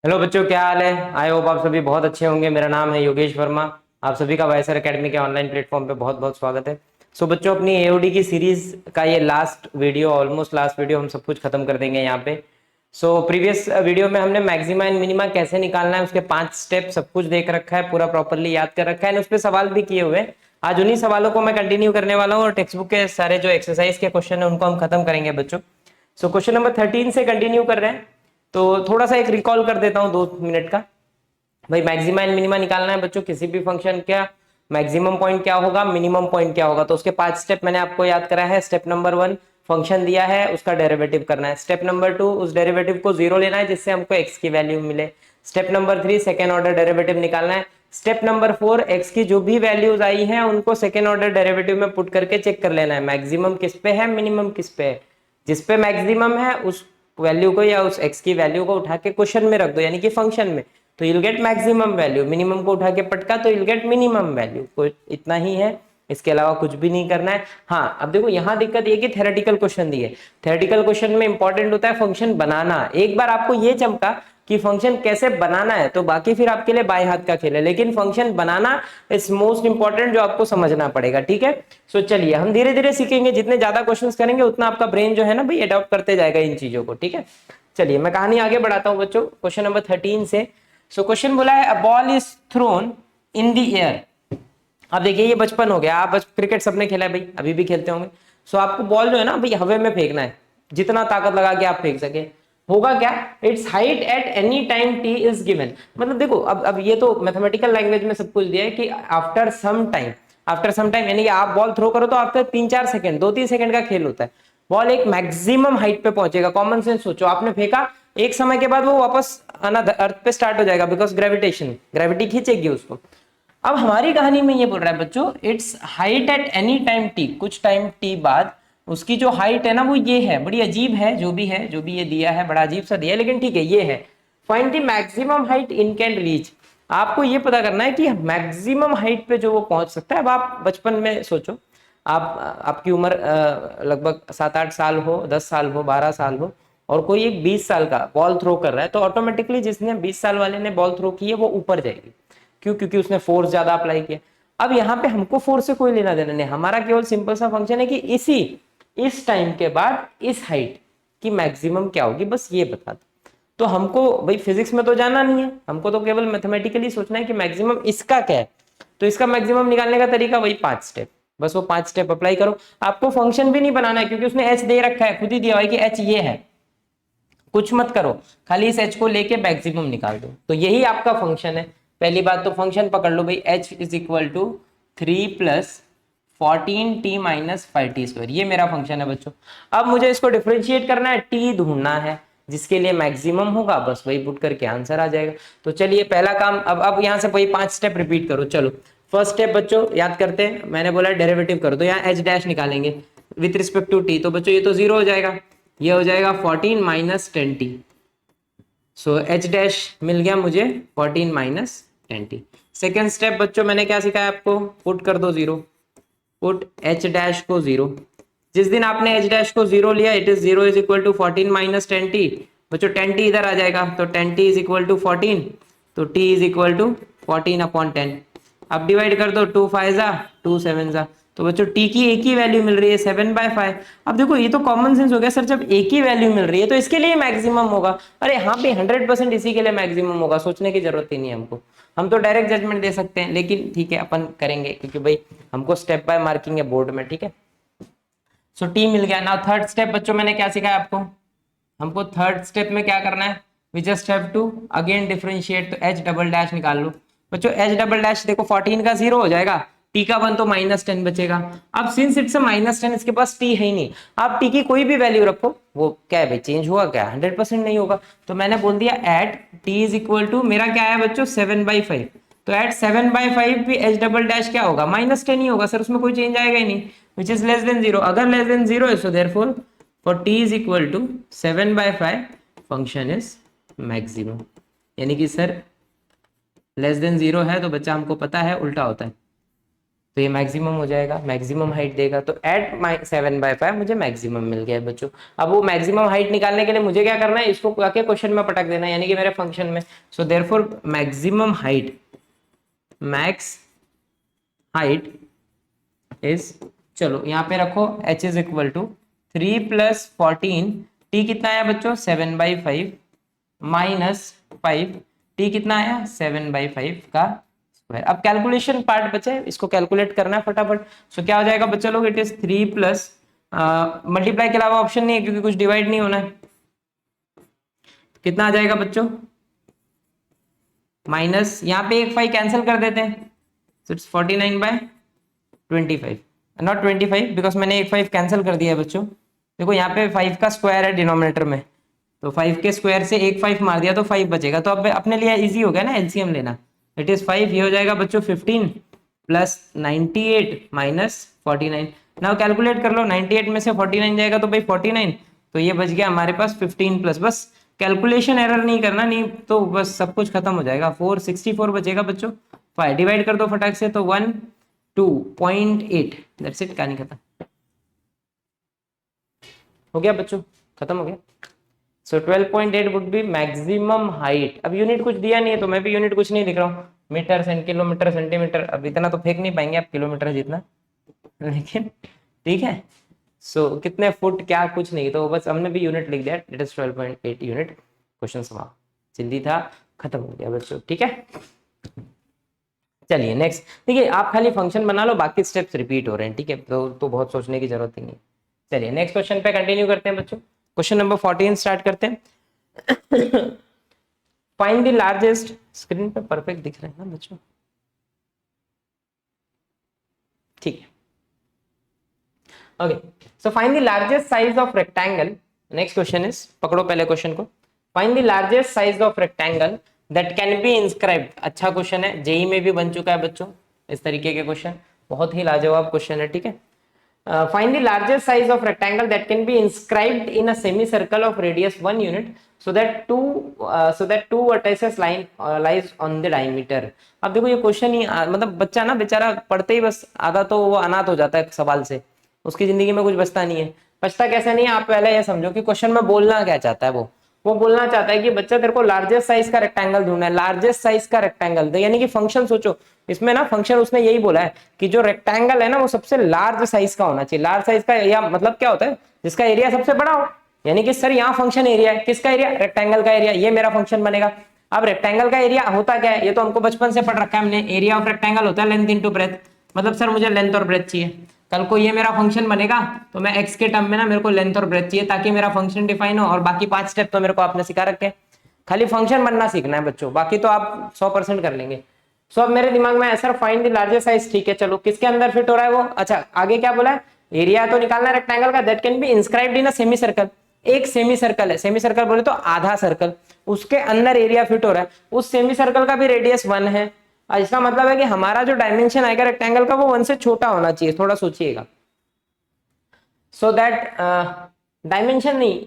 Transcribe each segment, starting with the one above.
Hello बच्चों, क्या हाल है। आई होप आप सभी बहुत अच्छे होंगे। मेरा नाम है योगेश वर्मा। आप सभी का वाईएसआर एकेडमी के ऑनलाइन प्लेटफॉर्म पे बहुत बहुत स्वागत है। सो बच्चों, अपनी एओडी की सीरीज का ये last video, almost last video, हम सब कुछ खत्म कर देंगे यहाँ पे। सो प्रीवियस वीडियो में हमने मैक्सिमा एंड मिनिमा कैसे निकालना है उसके 5 स्टेप सब कुछ देख रखा है, पूरा प्रॉपरली याद कर रखा है, उस पर सवाल भी किए हुए हैं। आज उन्हीं सवालों को मैं कंटिन्यू करने वाला हूँ और टेक्स्ट बुक के सारे जो एक्सरसाइज के क्वेश्चन है उनको हम खत्म करेंगे बच्चों। सो क्वेश्चन नंबर 13 से कंटिन्यू कर रहे हैं। तो थोड़ा सा एक रिकॉल कर देता हूँ 2 मिनट का। भाई मैक्सिमा एंड मिनिमा निकालना है बच्चों, किसी भी फंक्शन का मैक्सिमम पॉइंट क्या होगा, मिनिमम पॉइंट क्या होगा। तो उसके 5 स्टेप मैंने आपको याद करा है। स्टेप नंबर 1, फंक्शन दिया है उसका डेरिवेटिव करना है। स्टेप नंबर 2, उस डेरिवेटिव को 0 लेना है जिससे हमको x की वैल्यू मिले। Step number 3, second order derivative निकालना है। स्टेप नंबर 4, x की जो भी वैल्यूज आई हैं उनको सेकेंड ऑर्डर डेरिवेटिव में पुट करके चेक कर लेना है मैक्सिमम किस पे है, मिनिमम किस पे है। जिस पे मैक्सिमम है उस वैल्यू को या उस x की वैल्यू को उठा के क्वेश्चन में रख दो, यानी कि फंक्शन में, तो you'll get maximum value. Minimum को उठा के पटका तो you'll get मिनिमम वैल्यू। कोई इतना ही है, इसके अलावा कुछ भी नहीं करना है। हाँ, अब देखो यहाँ दिक्कत ये कि थ्योरेटिकल क्वेश्चन दिए। थ्योरेटिकल क्वेश्चन में इंपॉर्टेंट होता है फंक्शन बनाना। एक बार आपको ये चमका कि फंक्शन कैसे बनाना है तो बाकी फिर आपके लिए बाएं हाथ का खेल है, लेकिन function banana is most important, जो आपको समझना पड़ेगा। ठीक है। सो चलिए हम धीरे धीरे सीखेंगे, जितने ज्यादा क्वेश्चंस करेंगे उतना आपका ब्रेन जो है ना भाई अडॉप्ट करते जाएगा इन चीजों को। ठीक है, चलिए मैं कहानी आगे बढ़ाता हूँ बच्चों, क्वेश्चन नंबर 13 से। सो क्वेश्चन बोला है, a ball is thrown in the air. अब देखिए ये बचपन हो गया, आप बस क्रिकेट सबने खेला है भाई, अभी भी खेलते होंगे। सो आपको बॉल जो है ना भाई हवा में फेंकना है, जितना ताकत लगा के आप फेंक सके। होगा क्या, it's height at any time T is given. मतलब देखो अब ये तो मैथमेटिकल लैंग्वेज में सब कुछ दिया है कि after some time, after some time यानी कि आप बॉल थ्रो करो तो आफ्टर 3-4 सेकंड, 2-3 सेकंड का खेल होता है, बॉल एक मैक्सिमम हाइट पे पहुंचेगा। कॉमन सेंस सोचो, आपने फेंका, एक समय के बाद वो वापस आना अर्थ पे स्टार्ट हो जाएगा, बिकॉज ग्रेविटेशन, ग्रेविटी खींचेगी उसको। अब हमारी कहानी में ये बोल रहा है बच्चों, it's height at any time T, कुछ टाइम टी बाद उसकी जो हाइट है ना वो ये है। बड़ी अजीब है, जो भी है, जो भी ये दिया है बड़ा अजीब सा दिया है, लेकिन ठीक है ये है। Find the maximum height in can reach. आपको ये पता करना है कि मैक्सिमम हाइट पे जो वो पहुंच सकता है। अब आप बचपन में सोचो, आप आपकी उम्र लगभग 7-8 साल हो, 10 साल हो, 12 साल हो, और कोई एक 20 साल का बॉल थ्रो कर रहा है, तो ऑटोमेटिकली जिसने 20 साल वाले ने बॉल थ्रो की है वो ऊपर जाएगी। क्यों? क्योंकि उसने फोर्स ज्यादा अप्लाई किया। अब यहाँ पे हमको फोर्स से कोई लेना देना नहीं, हमारा केवल सिंपल सा फंक्शन है कि इस टाइम के बाद इस हाइट की मैक्सिमम क्या होगी, बस ये बता दो। तो हमको भाई फिजिक्स में तो जाना नहीं है, हमको तो केवल मैथमेटिकली सोचना है कि मैक्सिमम इसका क्या है। तो इसका मैक्सिमम निकालने का तरीका वही 5 स्टेप, बस वो 5 स्टेप अप्लाई करो। आपको फंक्शन भी नहीं बनाना है क्योंकि उसने एच दे रखा है, खुद ही दिया हुआ है कि एच ये है। कुछ मत करो, खाली इस एच को लेके मैक्सिमम निकाल दो, तो यही आपका फंक्शन है। पहली बात तो फंक्शन पकड़ लो भाई, H is equal to 3 + 14t - 5t², ये मेरा फंक्शन है बच्चों। अब मुझे इसको डिफरेंशिएट करना है, टी ढूंढना है जिसके लिए मैक्सिमम होगा, बस वही पुट करके आंसर आ जाएगा। तो चलिए पहला काम, अब यहाँ से वही 5 स्टेप रिपीट करो। चलो फर्स्ट स्टेप बच्चों याद करते हैं, मैंने बोला डेरिवेटिव करो, तो यहाँ एच डैश निकालेंगे विथ रिस्पेक्ट टू टी। तो बच्चों ये तो 0 हो जाएगा, ये हो जाएगा 14 - 10t। सो एच डैश मिल गया मुझे 14 - 10t। सेकेंड स्टेप बच्चों मैंने क्या सिखाया आपको, पुट कर दो 0, पुट एच डैश को 0। जिस दिन आपने एच डैश को 0 लिया, it is 0 is equal to 14 - 10t। बच्चों 10t इधर आ जाएगा, तो 10t इज इक्वल टू 14, तो t इज इक्वल टू 14/10। अब डिवाइड कर दो, 2 5 जा, 2 7 जा, तो बच्चों t की एक ही वैल्यू मिल रही है 7/5। अब देखो ये तो कॉमन सेंस हो गया सर, जब एक ही वैल्यू मिल रही है तो इसके लिए मैक्सिमम होगा। अरे हाँ पे 100% इसी के लिए मैक्सिमम होगा, सोचने की जरूरत ही नहीं है हमको। हम तो डायरेक्ट जजमेंट दे सकते हैं, लेकिन ठीक है अपन करेंगे क्योंकि भाई हमको स्टेप बाय मार्किंग है बोर्ड में। ठीक है, सो टी मिल गया। नाउ थर्ड स्टेप बच्चों मैंने क्या सिखाया आपको, हमको थर्ड स्टेप में क्या करना है, we just have to again differentiate, तो एच डबल डैश निकाल लो। बच्चों एच डबल डैश देखो 14 का 0 हो जाएगा, टी का 1 तो -10 बचेगा। अब सिंस इट्स -10 इसके पास टी है ही नहीं, आप टी की कोई भी वैल्यू रखो, वो क्या है भाई चेंज हुआ क्या, 100% नहीं होगा। तो मैंने बोल दिया at T is equal to, मेरा क्या है बच्चों 7/5, तो एट 7/5 भी एच डबल डैश क्या होगा -10 ही होगा सर, उसमें कोई चेंज आएगा ही नहीं, विच इज लेस देन 0। अगर लेस देन 0 है, so therefore for t is equal to 7/5 function is maximum. यानी कि सर लेस देन 0 है तो बच्चा हमको पता है उल्टा होता है, तो ये मैक्सिमम हो जाएगा, मैक्सिमम हाइट देगा, तो एट 7/5 मुझे मैक्सिमम मिल गया है बच्चों। अब वो मैक्सिमम हाइट निकालने के लिए मुझे क्या करना है, इसको आके क्वेश्चन में पटक देना है, यानी कि मेरे फंक्शन में। So therefore maximum height, max height is, चलो यहाँ पे रखो h is equal to 3 + 14, t कितना आया बच्चों 7/5 माइनस 5, t कितना आया 7/5 का स्क्वायर। अब कैलकुलेशन पार्ट बचा है, इसको कैलकुलेट करना है फटाफट। सो क्या हो जाएगा बच्चा लोग, इट इज 3 प्लस मल्टीप्लाई के अलावा ऑप्शन नहीं है क्योंकि कुछ डिवाइड नहीं होना है। कितना आ जाएगा बच्चों, माइनस यहाँ पे एक 5 कैंसिल कर देते हैं, सो इट्स 49/25, नॉट 25 बिकॉज मैंने एक 5 कैंसिल कर दिया है बच्चों। देखो यहाँ पे 5 का स्क्वायर है डिनोमिनेटर में, तो 5 के स्क्वायर से एक 5 मार दिया तो 5 बचेगा, तो अब अपने लिए इजी हो गया ना एलसीएम लेना। इट इज 5, ये हो जाएगा बच्चों 15 प्लस 98 माइनस 49। नाउ कैलकुलेट कर लो, 98 में से 49 जाएगा तो भाई 49, तो ये बच गया हमारे पास 15 प्लस, बस कैलकुलेशन एरर नहीं करना, नहीं तो बस सब कुछ खत्म हो जाएगा। 464 बचेगा बच्चों, 5 डिवाइड कर दो फटाक से, तो 1 2.8, दैट्स इट, कहानी खत्म हो गया बच्चों, खत्म हो गया। सो 12.8 वुड बी मैक्सिमम हाइट। अब यूनिट कुछ दिया नहीं है तो मैं भी यूनिट कुछ नहीं दिख रहा हूँ, मीटर किलोमीटर सेंटीमीटर, अब इतना तो फेंक नहीं पाएंगे आप किलोमीटर जितना, लेकिन ठीक है। सो कितने फुट क्या कुछ नहीं, तो बस हमने भी यूनिट लिख दिया, इट इज 12.8 यूनिट। क्वेश्चन समाप्त, जल्दी था, खत्म हो गया बच्चों, ठीक है। चलिए नेक्स्ट, देखिए आप खाली फंक्शन बना लो, बाकी स्टेप्स रिपीट हो रहे हैं, ठीक है, तो बहुत सोचने की जरूरत ही नहीं। चलिए नेक्स्ट क्वेश्चन पे कंटिन्यू करते हैं बच्चों। क्वेश्चन नंबर 14 स्टार्ट करते हैं। फाइंड द लार्जेस्ट, स्क्रीन पे परफेक्ट दिख रहे हैं ना बच्चों, ठीक है। Okay, so find the largest size of rectangle. Next question is, पकड़ो पहले क्वेश्चन को, find the largest size of rectangle that can be inscribed. अच्छा क्वेश्चन है, जेई में भी बन चुका है बच्चों इस तरीके के क्वेश्चन, बहुत ही लाजवाब क्वेश्चन है, ठीक है। Find the largest size of rectangle that can be inscribed in a semicircle of radius 1 unit so that two vertices lies on the diameter। अब देखो ये क्वेश्चन ही मतलब बच्चा ना बेचारा पढ़ते ही बस आधा तो वो अनाथ हो जाता है सवाल से, उसकी जिंदगी में कुछ बचता नहीं है। बचता कैसे नहीं है, आप पहले ये समझो कि क्वेश्चन में बोलना क्या चाहता है वो बोलना चाहता है कि बच्चा तेरे को लार्जेस्ट साइज का रेक्टेंगल ढूंढना है, लार्जेस्ट साइज का रेक्टेंगल, यानी कि फंक्शन सोचो इसमें ना, फंक्शन उसने यही बोला है कि जो रेक्टेंगल है ना वो सबसे लार्ज साइज का होना चाहिए। लार्ज साइज का एरिया मतलब क्या होता है, जिसका एरिया सबसे बड़ा हो, यानी कि सर यहाँ फंक्शन एरिया है, किसका एरिया, रेक्टेंगल का एरिया, ये मेरा फंक्शन बनेगा। अब रेक्टेंगल का एरिया होता क्या है, ये तो हमको बचपन से पढ़ रखा है हमने, एरिया ऑफ रेक्टेंगल होता है लेंथ इनटू ब्रेथ, मतलब सर मुझे लेंथ और ब्रेथ चाहिए, कल को ये मेरा फंक्शन बनेगा तो मैं एक्स के टर्म में ना मेरे को लेंथ और ब्रेथ चाहिए ताकि मेरा फंक्शन डिफाइन हो, और बाकी 5 स्टेप तो मेरे को आपने सिखा रखे हैं, खाली फंक्शन बनना सीखना है बच्चों, बाकी तो आप 100% कर लेंगे। सो अब मेरे दिमाग में sir find the largest size, ठीक है चलो किसके अंदर फिट हो रहा है वो, अच्छा आगे क्या बोला है, एरिया तो निकालना है रेक्टेंगल का, that can be inscribed in a semi circle. एक सेमी सर्कल है, सेमी सर्कल बोले तो आधा सर्कल, उसके अंदर एरिया फिट हो रहा है, उस सेमी सर्कल का भी रेडियस 1 है। इसका मतलब है कि हमारा जो डायमेंशन आएगा रेक्टेंगल का वो 1 से छोटा होना चाहिए, थोड़ा सोचिएगा। सो दैट डायमेंशन नहीं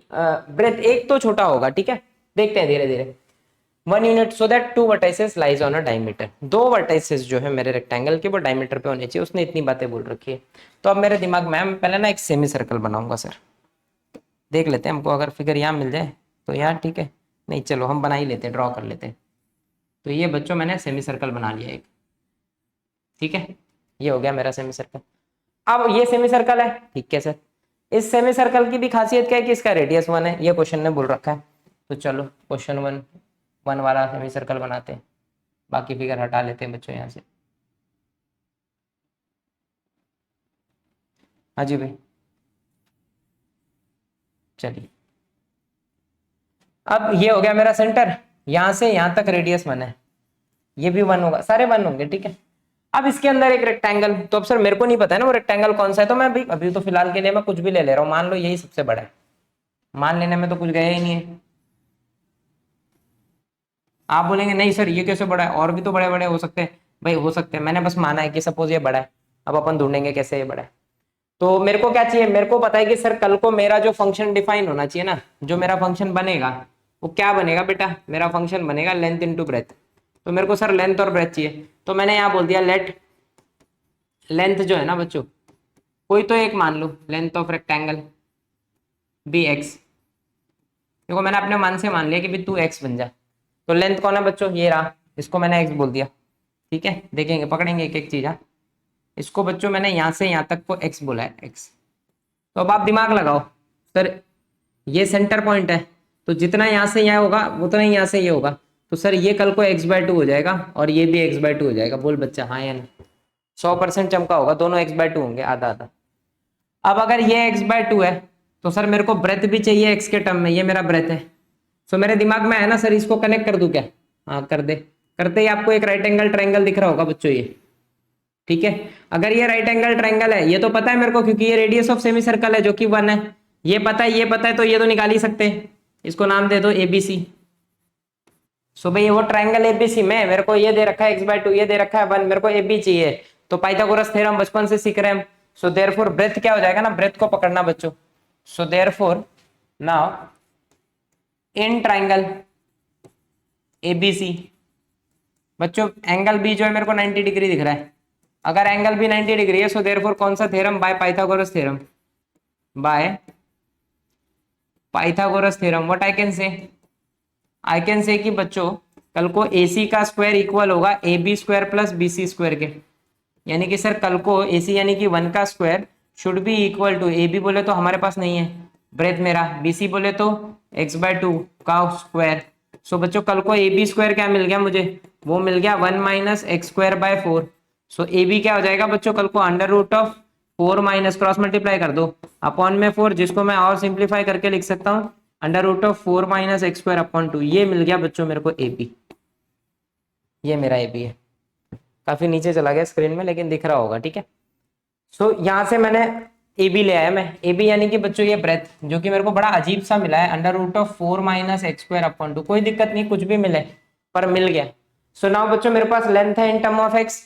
ब्रेथ एक तो छोटा होगा, ठीक है, देखते हैं धीरे धीरे। 1 unit so that 2 vertices lies on a diameter, 2 vertices जो है मेरे रेक्टेंगल के वो डायमीटर पे होने चाहिए, उसने इतनी बातें बोल रखी है। तो अब मेरे दिमाग में मैं पहले ना एक सेमी सर्कल बनाऊंगा सर, देख लेते हैं हमको अगर फिगर यहाँ मिल जाए तो यहाँ ठीक है, नहीं चलो हम बना ही लेते हैं, ड्रॉ कर लेते हैं। तो ये बच्चों मैंने सेमी सर्कल बना लिया एक, ठीक है, ये हो गया मेरा सेमी सर्कल। अब ये सेमी सर्कल है, ठीक है सर, इस सेमी सर्कल की भी खासियत क्या है कि इसका रेडियस 1 है, ये क्वेश्चन ने बोल रखा है। तो चलो क्वेश्चन 1 वाला सेमी सर्कल बनाते हैं, बाकी फिगर हटा लेते हैं बच्चों यहाँ से। हाँ जी भाई, चलिए अब ये हो गया मेरा सेंटर, यहाँ से यहाँ तक रेडियस 1 है, ये भी 1 होगा, सारे 1 होंगे, ठीक है। अब इसके अंदर एक रेक्टेंगल, तो अब सर मेरे को नहीं पता है ना वो रेक्टेंगल कौन सा है, तो मैं अभी तो फिलहाल के लिए मैं कुछ भी ले रहा हूँ, मान लो यही सबसे बड़ा है, मान लेने में तो कुछ गया ही नहीं है। आप बोलेंगे नहीं सर ये कैसे बड़ा है, और भी तो बड़े बड़े हो सकते हैं, भाई हो सकते हैं, मैंने बस माना है कि सपोज ये बड़ा है, अब अपन ढूंढेंगे कैसे ये बड़ा है। तो मेरे को क्या चाहिए, मेरे को पता है कि सर कल को मेरा जो फंक्शन डिफाइन होना चाहिए ना, जो मेरा फंक्शन बनेगा वो क्या बनेगा बेटा, मेरा फंक्शन बनेगा लेंथ इनटू ब्रेथ। तो मेरे को सर लेंथ और ब्रेथ चाहिए, तो मैंने यहाँ बोल दिया लेट लेंथ जो है ना बच्चों, कोई तो एक मान लो, length of rectangle B X. देखो मैंने अपने मन से मान लिया कि भी तू एक्स बन जा, तो लेंथ कौन है बच्चों, ये रहा, इसको मैंने एक्स बोल दिया। ठीक है, देखेंगे पकड़ेंगे एक एक चीज। हाँ, इसको बच्चों मैंने यहाँ से यहाँ तक को एक्स बोला है, एक्स। तो अब आप दिमाग लगाओ, सर ये सेंटर पॉइंट है, तो जितना यहाँ से यहाँ होगा उतना ही यहाँ से ये होगा, तो सर ये कल को x/2 हो जाएगा और ये भी x/2 हो जाएगा। बोल बच्चा हाँ या ना? 100% चमका होगा, दोनों x/2 होंगे, आधा आधा। अब अगर ये x/2 है तो सर मेरे को ब्रेथ भी चाहिए x के टर्म में, ये मेरा ब्रेथ है। सो मेरे दिमाग में है ना सर, इसको कनेक्ट कर दूं क्या? हाँ कर दे। करते ही आपको एक राइट एंगल ट्रायंगल दिख रहा होगा बच्चों ये। ठीक है, अगर ये राइट एंगल ट्रायंगल है, ये तो पता है मेरे को क्योंकि ये रेडियस ऑफ सेमी सर्कल है जो कि 1 है, ये पता है, ये पता है, तो ये तो निकाल ही सकते हैं। इसको नाम दे दो एबीसी। सो भाई वो ट्रायंगल एबीसी में मेरे को ये दे रखा है x/2, ये दे रखा है 1, मेरे को एबी चाहिए, तो पाइथागोरस थ्योरम बचपन से सीख रहे हैं हम। सो देयरफॉर ब्रेथ क्या हो जाएगा ना, ब्रेथ को पकड़ना बच्चों। So therefore now in triangle ABC बच्चों, एंगल बी जो है मेरे को 90 डिग्री दिख रहा है। अगर एंगल बी 90 डिग्री है, सो देयरफॉर कौन सा theorem, by Pythagoras theorem, by Pythagoras theorem. What I can say कि बच्चों कल को AC का स्क्वायर इक्वल होगा AB² प्लस BC स्क्वायर के, यानी कि सर कल को AC यानी कि 1 का square should be equal to, AB बोले तो हमारे पास नहीं है ब्रेथ मेरा, BC बोले तो x/2 का स्क्वायर। सो बच्चों कल को AB स्क्वायर क्या मिल गया मुझे, वो मिल गया 1 - x²/4। सो AB क्या हो जाएगा बच्चों कल को √4 माइनस क्रॉस मल्टीप्लाई कर दो अपॉन में 4, जिसको मैं और सिंप्लीफाई करके लिख सकता हूँ √4 - x²/2। ये मिल गया बच्चों मेरे को AB। ये मेरा AB है, काफी नीचे चला गया स्क्रीन में लेकिन दिख रहा होगा। ठीक है, सो यहाँ से मैंने AB ले आया, मैं AB यानी कि बच्चों ये ब्रेथ जो कि मेरे को बड़ा अजीब सा मिला है √4 - x²/2। कोई दिक्कत नहीं, कुछ भी मिले पर मिल गया। सो नाउ बच्चों मेरे पास लेंथ है in term of x,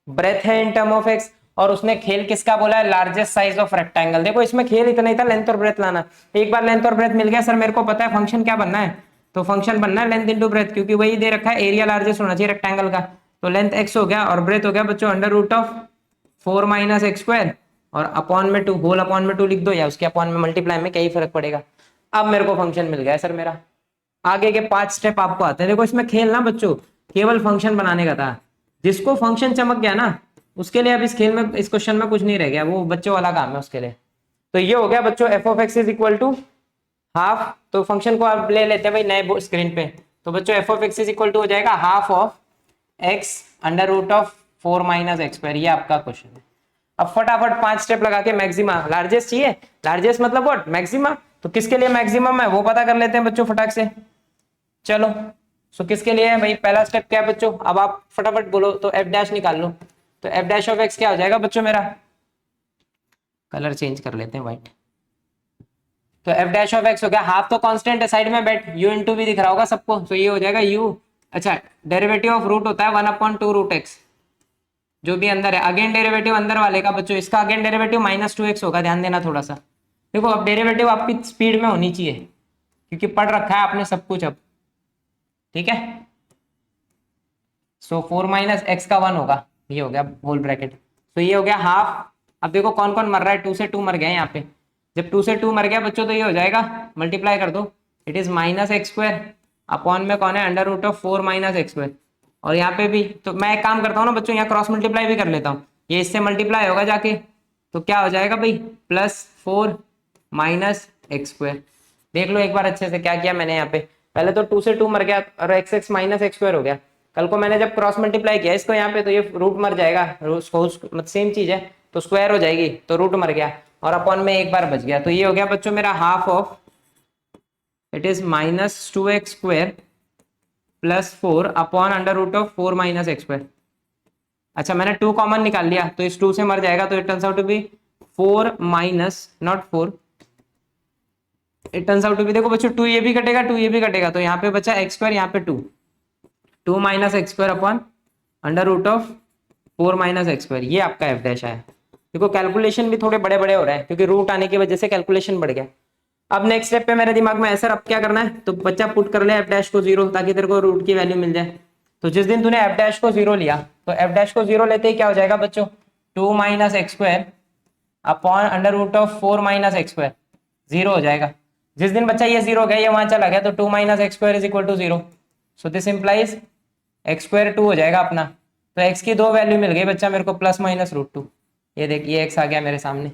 breadth है इन टर्म ऑफ x, और उसने खेल किसका बोला है, लार्जेस्ट साइज ऑफ रेक्टेंगल। देखो इसमें खेल इतना ही था, लेंथ और ब्रेथ लाना। एक बार लेंथ और ब्रेथ मिल गया, सर मेरे को पता है फंक्शन क्या बनना है, तो फंक्शन बनना है लेंथ इंटू ब्रेथ, क्योंकि वही दे रखा है, एरिया लार्जेस्ट होना चाहिए रेक्टेंगल का। तो लेंथ x हो गया और ब्रेथ हो गया बच्चों √4 - x², और अपॉन में 2, होल अपॉन में 2 लिख दो, या उसके अपॉन में मल्टीप्लाई में क्या ही फर्क पड़ेगा। अब मेरे को फंक्शन मिल गया सर मेरा। आगे के 5 स्टेप आपको आते हैं। देखो इसमें खेल ना बच्चों केवल फंक्शन बनाने का था, जिसको फंक्शन चमक गया ना उसके लिए अब इस खेल में, इस क्वेश्चन में कुछ नहीं रह गया, वो बच्चों वाला काम है उसके लिए। तो ये हो गया बच्चों f(x) is equal to half, तो फंक्शन को आप ले लेते हैं भाई नए स्क्रीन पे, तो बच्चों f(x) इज इक्वल टू हो जाएगा हाफ ऑफ x √4 - x²। ये आपका क्वेश्चन है। अब फटाफट 5 स्टेप लगा के मैक्सिमा, लार्जेस्ट चाहिए, लार्जेस्ट मतलब व्हाट, मैक्सिमा, तो किसके लिए मैक्सिमम है वो पता कर लेते हैं बच्चों फटाक से। चलो सो किसके लिए है भाई, पहला स्टेप क्या है बच्चों, अब आप फटाफट बोलो तो f' निकाल लो। तो f' क्या हो जाएगा बच्चों मेरा, कलर चेंज कर लेते हैं व्हाइट। तो f' हो गया, हाफ तो कांस्टेंट है साइड में बैठ, u इंटू भी दिख रहा होगा सबको, तो ये हो जाएगा u। अच्छा, डेरिवेटिव ऑफ रूट होता है 1/2√x, जो भी अंदर है। अगेन डेरिवेटिव अंदर वाले का बच्चों, इसका अगेन डेरिवेटिव -2x होगा, ध्यान देना थोड़ा सा। देखो अब डेरिवेटिव आपकी स्पीड में होनी चाहिए क्योंकि पढ़ रखा है आपने सब कुछ अब। ठीक है, सो 4 - x का 1 होगा, ये हो गया होल ब्रैकेट। तो ये हो गया हाफ। अब देखो कौन कौन मर रहा है, 2 से 2 मर गया यहाँ पे। जब 2 से 2 मर गया बच्चों तो ये हो जाएगा, मल्टीप्लाई कर दो, इट इज -x² अपॉन में कौन है √4 - x²। और यहाँ पे भी तो मैं एक काम करता हूँ ना बच्चों, यहाँ क्रॉस मल्टीप्लाई भी कर लेता हूँ, ये इससे मल्टीप्लाई होगा जाके, तो क्या हो जाएगा भाई +4 - x²। देख लो एक बार अच्छे से क्या किया मैंने यहाँ पे, पहले तो 2 से 2 मर गया और x - x² हो गया। कल को मैंने जब क्रॉस मल्टीप्लाई किया इसको यहाँ पे, तो ये रूट मर जाएगा, सेम चीज है तो स्क्वायर हो जाएगी, तो रूट मर गया और अपॉन में एक बार बच गया। तो ये हो गया बच्चों मेरा half of, it is -2x² +4 upon √4 - x²। अच्छा मैंने 2 कॉमन निकाल लिया, तो इस 2 से मर जाएगा, तो it turns out to be 4 not 4, it turns out to be, देखो बच्चों 2 ये भी कटेगा, 2 ये भी कटेगा, तो यहाँ पे बचा x², यहाँ पे 2 x² अपॉन √4 - x²। ये आपका f' है। देखो कैलकुलेशन भी थोड़े बड़े बड़े हो रहे हैं क्योंकि रूट आने की वजह से कैलकुलेशन बढ़ गया। अब नेक्स्ट स्टेप पे मेरे दिमाग में ऐसा, अब क्या करना है, तो बच्चा पुट कर ले f' को 0 ताकि तेरे को रूट की वैल्यू मिल जाए। तो जिस दिन तूने f' को 0 लिया, तो f' को 0 लेते ही क्या हो जाएगा बच्चों, 2 minus x square upon under root of 4 minus x square, zero हो जाएगा। जिस दिन बच्चा ये जीरो हो गया, ये वहां चला गया, तो 2 minus x square is equal to zero. So this implies x square 2 हो जाएगा अपना। तो एक्स की दो वैल्यू मिल गई बच्चा मेरे को, प्लस माइनस रूट टू। ये देखिए एक्स आ गया मेरे सामने।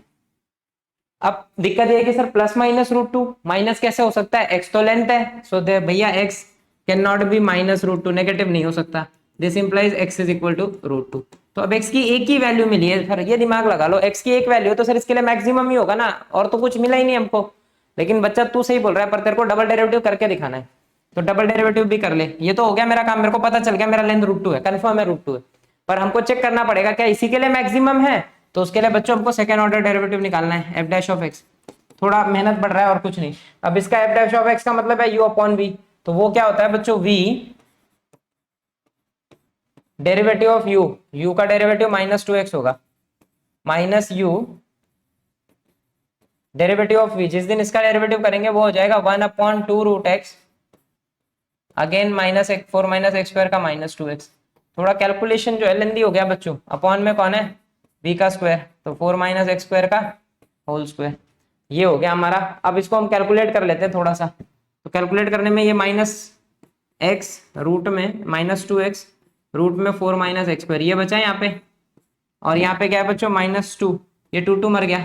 अब दिक्कत ये है कि sir plus minus root two, minus कैसे हो सकता है, एक्स तो लेंथ है। सो दे भैया x can not be minus root two, negative नहीं हो सकता। This implies x is equal to root two. तो अब एक्स की एक ही वैल्यू मिली है सर, ये दिमाग लगा लो, एक्स की एक वैल्यू तो सर इसके लिए मैक्सिमम ही होगा ना, और तो कुछ मिला ही नहीं हमको। लेकिन बच्चा तू सही बोल रहा है, पर तेरे को डबल डेरिवेटिव करके दिखाना है, तो डबल डेरिवेटिव भी कर ले। ये तो हो गया मेरा काम, मेरे को पता चल गया मेरा लेंथ रूट टू है, कंफर्म है रूट टू है। पर हमको चेक करना पड़ेगा क्या इसी के लिए मैक्सिमम है, तो उसके लिए बच्चों हमको सेकंड ऑर्डर डेरिवेटिव निकालना है, एफ डैश ऑफ एक्स। थोड़ा मेहनत बढ़ रहा है और कुछ नहीं। अब इसका एफ डैश ऑफ एक्स का मतलब है यू अपॉन वी, तो वो क्या होता है बच्चों, v derivative of u, u का डेरिवेटिव माइनस टू एक्स होगा, minus u derivative of v. जिस दिन इसका डेरिवेटिव करेंगे वो हो जाएगा 1 upon 2 root x, again minus x 4 minus x square का माइनस टू एक्स। थोड़ा कैलकुलेशन जो है लेंदी हो गया बच्चों, अपॉन में कौन है, वी का स्क्वायर, तो 4 माइनस एक्स स्क्वायर का होल स्क्वायर, ये हो गया हमारा। अब इसको हम कैलकुलेट कर लेते हैं थोड़ा सा। तो कैलकुलेट करने में ये माइनस एक्स रूट में माइनस टू एक्स रूट में 4 माइनस एक्स स्क्वायर, ये बचा यहाँ पे, और यहाँ पे क्या है बच्चों माइनस टू, ये टू टू मर गया,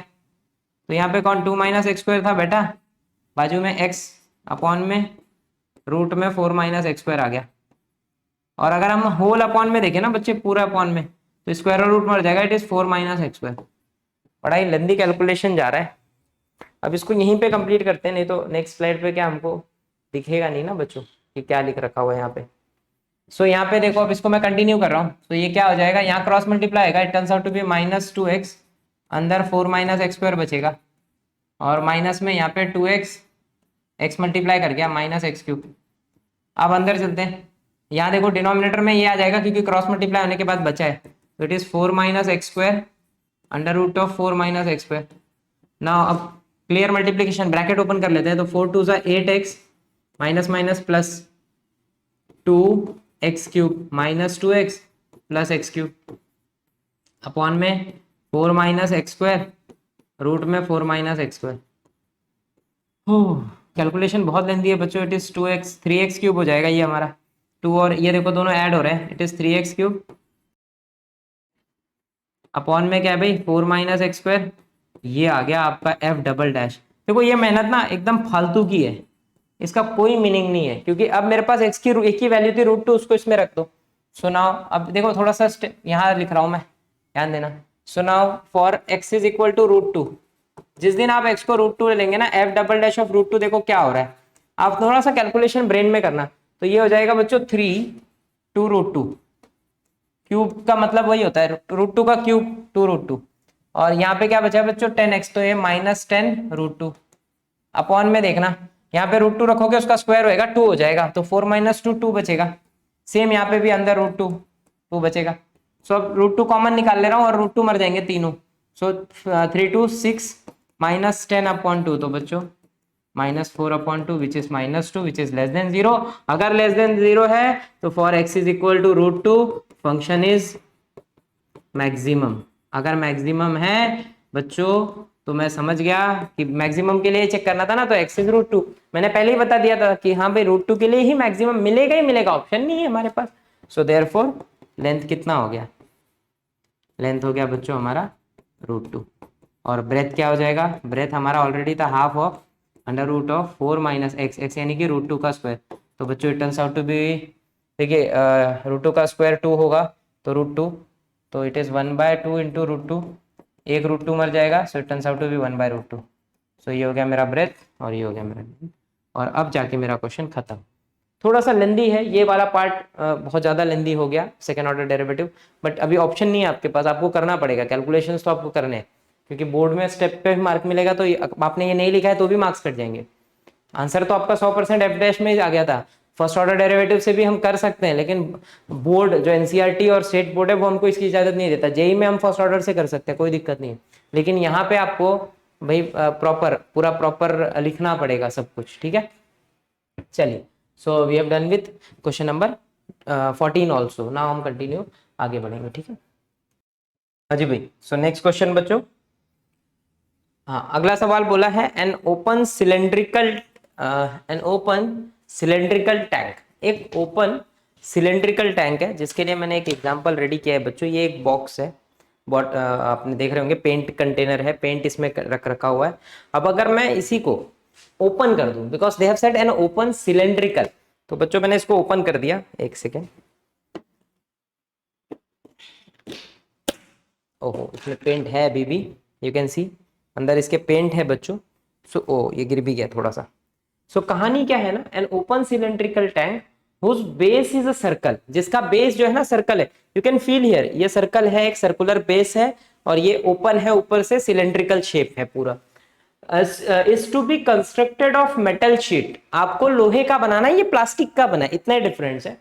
तो यहाँ पे कौन 2 माइनस एक्स स्क्वायर था बेटा, बाजू में एक्स अपॉन में रूट में 4 माइनस एक्स स्क्वायर आ गया। और अगर हम होल अपॉन में देखें ना बच्चे, पूरा अपॉन में, तो स्क्वायर रूट मर जाएगा, it is 4 minus x square. बड़ा ही लेंदी कैलकुलेशन जा रहा है। अब इसको यहीं पे कंप्लीट करते हैं, नहीं तो नेक्स्ट स्लाइड पे क्या हमको दिखेगा नहीं ना बच्चों कि क्या लिख रखा हुआ है यहाँ पे। सो यहाँ पे देखो, अब इसको मैं कंटिन्यू कर रहा हूँ, तो ये क्या हो जाएगा, यहाँ क्रॉस मल्टीप्लाई आएगा, it turns out to be minus two x, अंदर 4 माइनस एक्स स्क्वायर बचेगा, और माइनस में यहाँ पे 2x, एक्स मल्टीप्लाई कर गया माइनस एक्स क्यूब। अब अंदर चलते हैं, यहाँ देखो डिनोमिनेटर में ये आ जाएगा क्योंकि क्रॉस मल्टीप्लाई होने के बाद बचा है, तो it is 4 minus x square under root of 4 minus x square. ना अब क्लियर मल्टीप्लीकेशन, ब्रैकेट ओपन कर लेते हैं, तो 4 टू ज़ा 8x minus minus plus 2x cube minus 2x plus x cube upon में 4 माइनस एक्स स्क्वायर रूट में 4 minus x square. Calculation बहुत लेंदी है बच्चों, it is 2x 3x cube हो जाएगा ये हमारा, 2 और ये देखो दोनों ऐड हो रहे हैं, it is 3x cube upon में क्या है भाई 4 माइनस एक्स स्क्वायर, ये आ गया आपका f डबल डैश। देखो ये मेहनत ना एकदम फालतू की है, इसका कोई मीनिंग नहीं है, क्योंकि अब मेरे पास x की एक ही वैल्यू थी रूट टू, उसको इसमें रख दो। सुनाओ अब देखो थोड़ा सा यहाँ लिख रहा हूं मैं, ध्यान देना। सुनाओ for x is equal to root two, जिस दिन आप x को रूट टू लेंगे ना, f double dash of root two, देखो क्या हो रहा है, आप थोड़ा सा कैलकुलेशन ब्रेन में करना, तो ये हो जाएगा बच्चों 3 टू रूट टू, क्यूब का मतलब वही होता है रूट टू का क्यूब, टू रूट टू, और यहाँ पे क्या बचा है बच्चों 10x, तो ये माइनस 10 रूट टू अपॉन में देखना, यहाँ पे रूट टू रखोगे उसका स्क्वायर होएगा 2 हो जाएगा, तो 4 माइनस टू 2 बचेगा, सेम यहाँ पे भी अंदर रूट टू 2 बचेगा। सो अब रूट टू कॉमन निकाल ले रहा हूँ और रूट टू मर जाएंगे तीनों, सो 3 टू 6 माइनस 10 अपॉन 2, तो बच्चों minus 4 upon 2 which is minus 2 which is less than 0। अगर लेस देन 0 है तो for x is equal to root two function is maximum. अगर मैक्सिमम है बच्चों तो मैं समझ गया कि मैक्सिमम के लिए चेक करना था ना, तो x इज रूट टू, मैंने पहले ही बता दिया था कि हाँ भाई रूट टू के लिए ही मैक्सिमम मिलेगा ही मिलेगा, ऑप्शन नहीं है हमारे पास। सो देयरफॉर लेंथ कितना हो गया, लेंथ हो गया बच्चों हमारा रूट टू, और ब्रेथ क्या हो जाएगा, ब्रेथ हमारा ऑलरेडी था half of under root of 4 minus x, x यानी कि रूट टू का स्क्वायर, तो बच्चों it turns out to be, देखिए रूट टू का स्क्वायर 2 होगा, तो रूट टू, तो it is 1/2 into root two, एक रूट टू मर जाएगा, so it turns out to be 1/√2। So ये हो गया मेरा ब्रेथ और ये हो गया मेरा, और अब जाके मेरा क्वेश्चन खत्म। थोड़ा सा लेंदी है ये वाला पार्ट, बहुत ज़्यादा लेंदी हो गया सेकेंड ऑर्डर डेरिवेटिव, बट अभी ऑप्शन नहीं है आपके पास, आपको करना पड़ेगा, कैलकुलेशंस तो आपको करने हैं, क्योंकि बोर्ड में स्टेप पे मार्क मिलेगा, तो आपने ये नहीं लिखा है तो भी मार्क्स कट जाएंगे। आंसर तो आपका 100% एफ डैश में ही आ गया था, फर्स्ट ऑर्डर डेरिवेटिव से भी हम कर सकते हैं, लेकिन बोर्ड जो एनसीईआरटी और स्टेट बोर्ड है वो हमको इसकी इजाजत नहीं देता। जेई में हम फर्स्ट ऑर्डर से कर सकते हैं, कोई दिक्कत नहीं है, लेकिन यहाँ पे आपको भाई प्रॉपर पूरा प्रॉपर लिखना पड़ेगा सब कुछ, ठीक है। चलिए, so we have done with question number 14 also, now हम कंटिन्यू आगे बढ़ेंगे, ठीक है। हाँ जी भाई। सो नेक्स्ट क्वेश्चन बच्चों। हाँ, अगला सवाल बोला है एन ओपन सिलेंड्रिकल टैंक। एक ओपन सिलेंड्रिकल टैंक है जिसके लिए मैंने एक एग्जांपल रेडी किया है बच्चों। ये एक बॉक्स है, बॉट आपने देख रहे होंगे पेंट कंटेनर है, पेंट इसमें रख रखा हुआ है। अब अगर मैं इसी को ओपन कर दूं, because they have said N open cylindrical, तो बच्चों मैंने इसको ओपन कर दिया। एक सेकेंड। ओहो, इसमें पेंट है अभी भी, यू कैन सी अंदर इसके पेंट है बच्चों। सो ओ ये गिर भी गया थोड़ा सा। सो कहानी क्या है ना, an open cylindrical tank whose base is a circle, जिसका बेस जो है ना सर्कल है। यू कैन फील हियर, ये सर्कल है, एक सर्कुलर बेस है, और ये ओपन है, ऊपर से सिलेंड्रिकल शेप है पूरा। Is to be constructed of metal sheet. आपको लोहे का बनाना है, ये प्लास्टिक का बना है, इतना ही डिफरेंस है।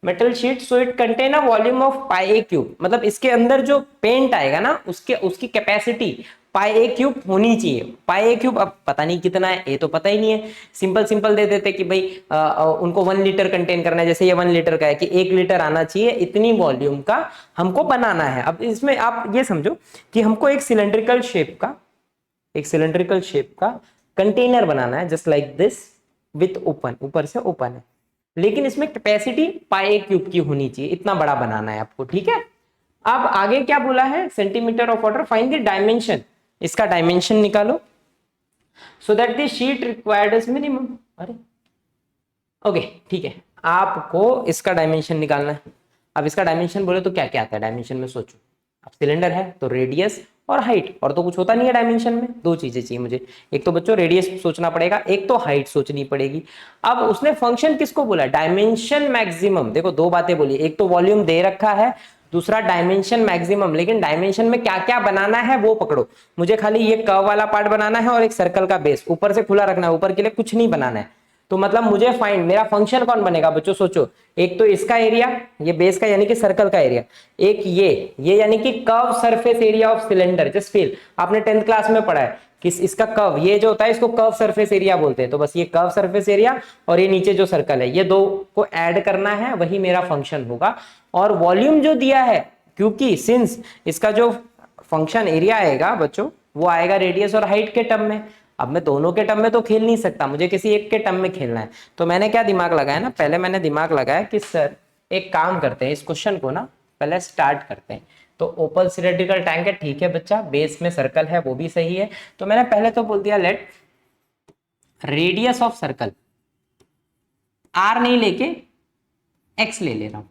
Metal sheet, so it contain a volume of pi a cube, मतलब इसके अंदर जो पेंट आएगा ना उसकी कैपेसिटी पाई ए क्यूब होनी चाहिए। पाई ए क्यूब अब पता नहीं कितना है, ये तो पता ही नहीं है। सिंपल सिंपल दे देते कि भाई उनको 1 लीटर कंटेन करना है, जैसे ये 1 लीटर का है कि 1 लीटर आना चाहिए, इतनी वॉल्यूम का हमको बनाना है। अब इसमें आप ये समझो कि हमको एक सिलेंड्रिकल शेप का कंटेनर बनाना है, just like this, with open, ऊपर से ओपन है, लेकिन इसमें कैपेसिटी पाई क्यूब की होनी चाहिए, इतना बड़ा बनाना है आपको, ठीक है। अब आगे क्या बोला है, centimetre of water, find the dimension, इसका डायमेंशन निकालो, so that the sheet required is minimum. अरे ओके, ठीक है, आपको इसका डायमेंशन निकालना है। अब इसका डायमेंशन बोले तो क्या क्या आता है डायमेंशन में, सोचो। अब सिलेंडर है तो रेडियस और हाइट, और तो कुछ होता नहीं है डायमेंशन में। दो चीजें चाहिए मुझे, एक तो बच्चों रेडियस सोचना पड़ेगा, एक तो हाइट सोचनी पड़ेगी। अब उसने फंक्शन किसको बोला, डायमेंशन मैक्सिमम। देखो दो बातें बोली, एक तो वॉल्यूम दे रखा है, दूसरा डायमेंशन मैक्सिमम। लेकिन डायमेंशन में क्या क्या बनाना है वो पकड़ो, मुझे खाली ये कर्व वाला पार्ट बनाना है और एक सर्कल का बेस ऊपर से खुला रखना है, ऊपर के लिए कुछ नहीं बनाना है। तो मतलब मुझे फाइंड, मेरा फंक्शन कौन बनेगा बच्चों, सोचो। एक तो इसका एरिया, ये बेस का यानी कि सर्कल का एरिया, एक ये यानी कि curve surface area of cylinder. Just feel, आपने 10th क्लास में पढ़ा है कि इसका कर्व, ये जो होता है इसको कर्व सरफेस एरिया बोलते हैं। तो बस ये कर्व सरफेस एरिया और ये नीचे जो सर्कल है, ये दो को ऐड करना है, वही मेरा फंक्शन होगा। और वॉल्यूम जो दिया है, क्योंकि सिंस इसका जो फंक्शन एरिया आएगा बच्चों, वो आएगा रेडियस और हाइट के टर्म में। अब मैं दोनों के टर्म में तो खेल नहीं सकता, मुझे किसी एक के टर्म में खेलना है। तो मैंने क्या दिमाग लगाया ना, पहले मैंने दिमाग लगाया कि सर एक काम करते हैं, इस क्वेश्चन को ना पहले स्टार्ट करते हैं। तो ओपन सिलेंड्रिकल टैंक है, ठीक है बच्चा, बेस में सर्कल है, वो भी सही है। तो मैंने पहले तो बोल दिया let radius of circle, r नहीं लेके एक्स ले रहा हूं,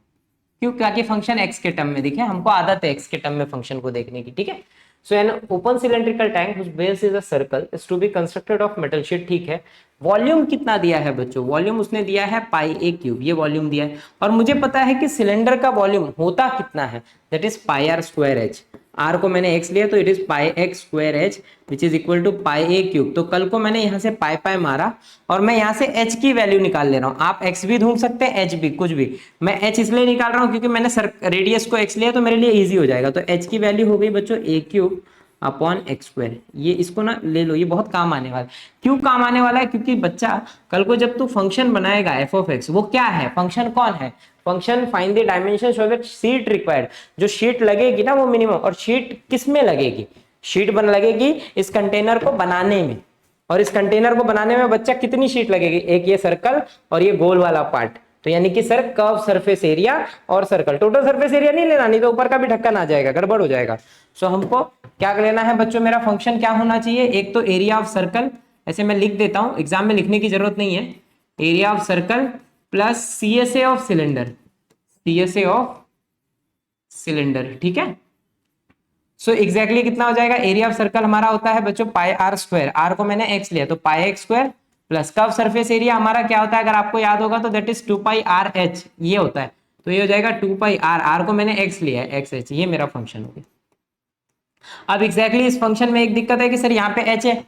क्यों, ताकि फंक्शन एक्स के टर्म में दिखे, हमको आदत है एक्स के टर्म में फंक्शन को देखने की, ठीक है। So an open cylindrical tank whose base is a circle is to be constructed of metal sheet, ठीक है। वॉल्यूम कितना दिया है बच्चों, वॉल्यूम उसने दिया है पाई ए क्यूब, ये वॉल्यूम दिया है। और मुझे पता है कि सिलेंडर का वॉल्यूम होता कितना है, that is pi r square h. R को मैंने एक्स लिया तो it is pi x square h which is equal to pi a cube. तो कल को मैंने यहाँ से पाई पाई मारा और मैं यहाँ से एच की वैल्यू निकाल ले रहा हूँ। आप एक्स भी ढूंढ सकते हैं, एच भी, कुछ भी। मैं एच इसलिए निकाल रहा हूँ क्योंकि मैंने रेडियस को एक्स लिया तो मेरे लिए ईजी हो जाएगा। तो एच की वैल्यू हो गई बच्चों ए क्यूब अपॉन एक्स स्क्वायर। ये इसको ना ले लो, ये बहुत काम आने वाला है। क्यों काम आने वाला है, क्योंकि बच्चा कल को जब तू फंक्शन बनाएगा एफ ऑफ एक्स, वो क्या है, फंक्शन कौन है, function find the dimension so that sheet required. जो शीट लगेगी ना वो मिनिमम, और शीट किस में लगेगी, शीट बन लगेगी इस कंटेनर को बनाने में। और इस कंटेनर को बनाने में बच्चा कितनी शीट लगेगी, एक ये सर्कल और ये गोल वाला पार्ट। तो यानी कि सर कर्व सरफेस एरिया और सर्कल, टोटल सरफेस एरिया नहीं लेना, नहीं तो ऊपर का भी ढक्कन आ जाएगा, गड़बड़ हो जाएगा। सो हमको क्या लेना है बच्चों, मेरा फंक्शन क्या होना चाहिए, एक तो एरिया ऑफ सर्कल, ऐसे मैं लिख देता हूं, एग्जाम में लिखने की जरूरत नहीं है, area of circle plus CSA of cylinder, CSA of cylinder, ठीक है। सो एग्जैक्टली कितना हो जाएगा, एरिया ऑफ सर्कल हमारा होता है बच्चों पाई आर स्क्वायर, आर को मैंने एक्स लिया तो pi x square plus curve surface area हमारा क्या होता है, अगर आपको याद होगा तो that is 2 pi R H, ये होता है। तो ये हो जाएगा 2 पाई आर, आर को मैंने एक्स लिया है, एक्स एच, ये मेरा फंक्शन हो गया। अब एग्जैक्टली इस फंक्शन में एक दिक्कत है कि सर यहाँ पे एच है,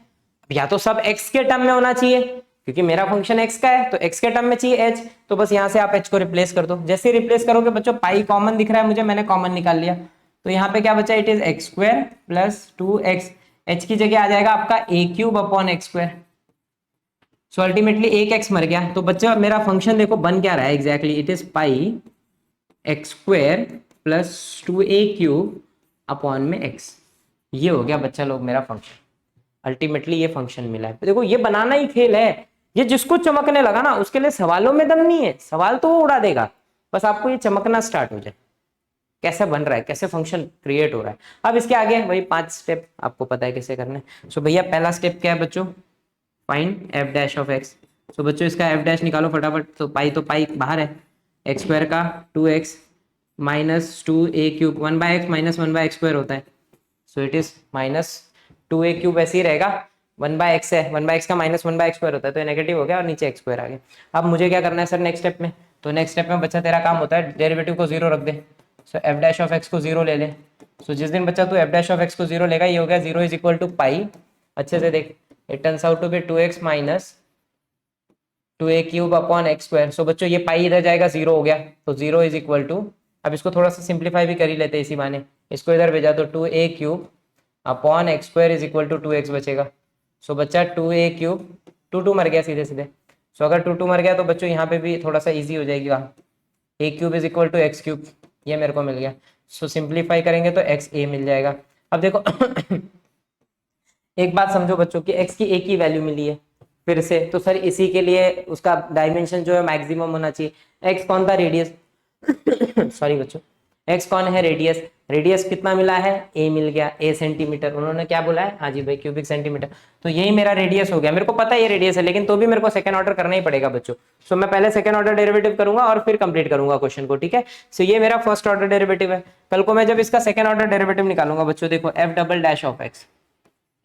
या तो सब एक्स के टर्म में होना चाहिए क्योंकि मेरा फंक्शन एक्स का है, तो एक्स के टर्म में चाहिए एच, तो बस यहाँ से आप एच को रिप्लेस कर दो। जैसे रिप्लेस करोगे बच्चों, पाई कॉमन दिख रहा है मुझे, मैंने कॉमन निकाल लिया, तो यहाँ पे क्या बचा, it is x square plus 2x, H की जगह आ जाएगा आपका A cube upon x square. So ultimately एक एक्स मर गया, तो बच्चा मेरा फंक्शन देखो बन क्या रहा है exactly, it is pi x square plus 2a cube upon में x। ये हो गया बच्चा लोग मेरा फंक्शन। अल्टीमेटली ये फंक्शन मिला है। देखो ये बनाना ही खेल है। ये जिसको चमकने लगा ना उसके लिए सवालों में दम नहीं है, सवाल तो वो उड़ा देगा, बस आपको ये चमकना स्टार्ट हो जाए कैसे बन रहा है, कैसे फंक्शन क्रिएट हो रहा है। अब इसके आगे वही 5 स्टेप आपको पता है कैसे करने। सो भैया पहला स्टेप क्या है बच्चों, find F dash of X. So बच्चों इसका एफ डैश निकालो फटाफट। तो पाई बाहर है, एक्स स्क्वायर का 2x minus 2a³ 1/x minus 1/x square होता है। सो इट इज माइनस 2a³ ऐसे ही रहेगा, 1/x है, 1/x का माइनस 1/x स्क्वायर होता है तो ये नेगेटिव हो गया और नीचे x स्क्वायर आ गया। अब मुझे क्या करना है सर नेक्स्ट स्टेप में, तो नेक्स्ट स्टेप में बच्चा तेरा काम होता है डेरिवेटिव को 0 रख दे। सो एफ डैश ऑफ एक्स को 0 ले ले। सो जिस दिन बच्चा तू एफ डैश ऑफ एक्स को 0 लेगा ये हो गया 0 इज इक्वल टू पाई। अच्छे से देख, it turns out to be 2x minus 2a³ upon x square. So बच्चों ये पाई इधर जाएगा 0 हो गया, तो 0 इज इक्वल टू, अब इसको थोड़ा सा सिंप्लीफाई भी कर ही लेते हैं इसी बहाने, इसको इधर भेजा तो 2a³ upon x square is equal to 2x बचेगा। सो बच्चा 2a³, 2 मर गया सीधे सीधे। सो अगर 2 मर गया तो बच्चों यहाँ पे भी थोड़ा सा ईजी हो जाएगी, a³ is equal to x³, ये मेरे को मिल गया। सो सिंप्लीफाई करेंगे तो xa मिल जाएगा। अब देखो एक बात समझो बच्चों की x की a की वैल्यू मिली है फिर से, तो सर इसी के लिए उसका डायमेंशन जो है मैक्सिमम होना चाहिए। x कौन था, रेडियस सॉरी बच्चों, x कौन है, रेडियस। रेडियस कितना मिला है, a मिल गया, a सेंटीमीटर, उन्होंने क्या बोला है, हाँ जी भाई क्यूबिक सेंटीमीटर, तो यही मेरा रेडियस हो गया। मेरे को पता है ये रेडियस है लेकिन तो भी मेरे को सेकंड ऑर्डर करना ही पड़ेगा बच्चों। सो मैं पहले सेकंड ऑर्डर डेरिवेटिव करूंगा और फिर कंप्लीट करूंगा क्वेश्चन को, ठीक है। सो ये मेरा फर्स्ट ऑर्डर डेरिवेटिव है। कल को मैं जब इसका सेकंड ऑर्डर डेरिवेटिव निकालूंगा बच्चों, देखो F double dash of x,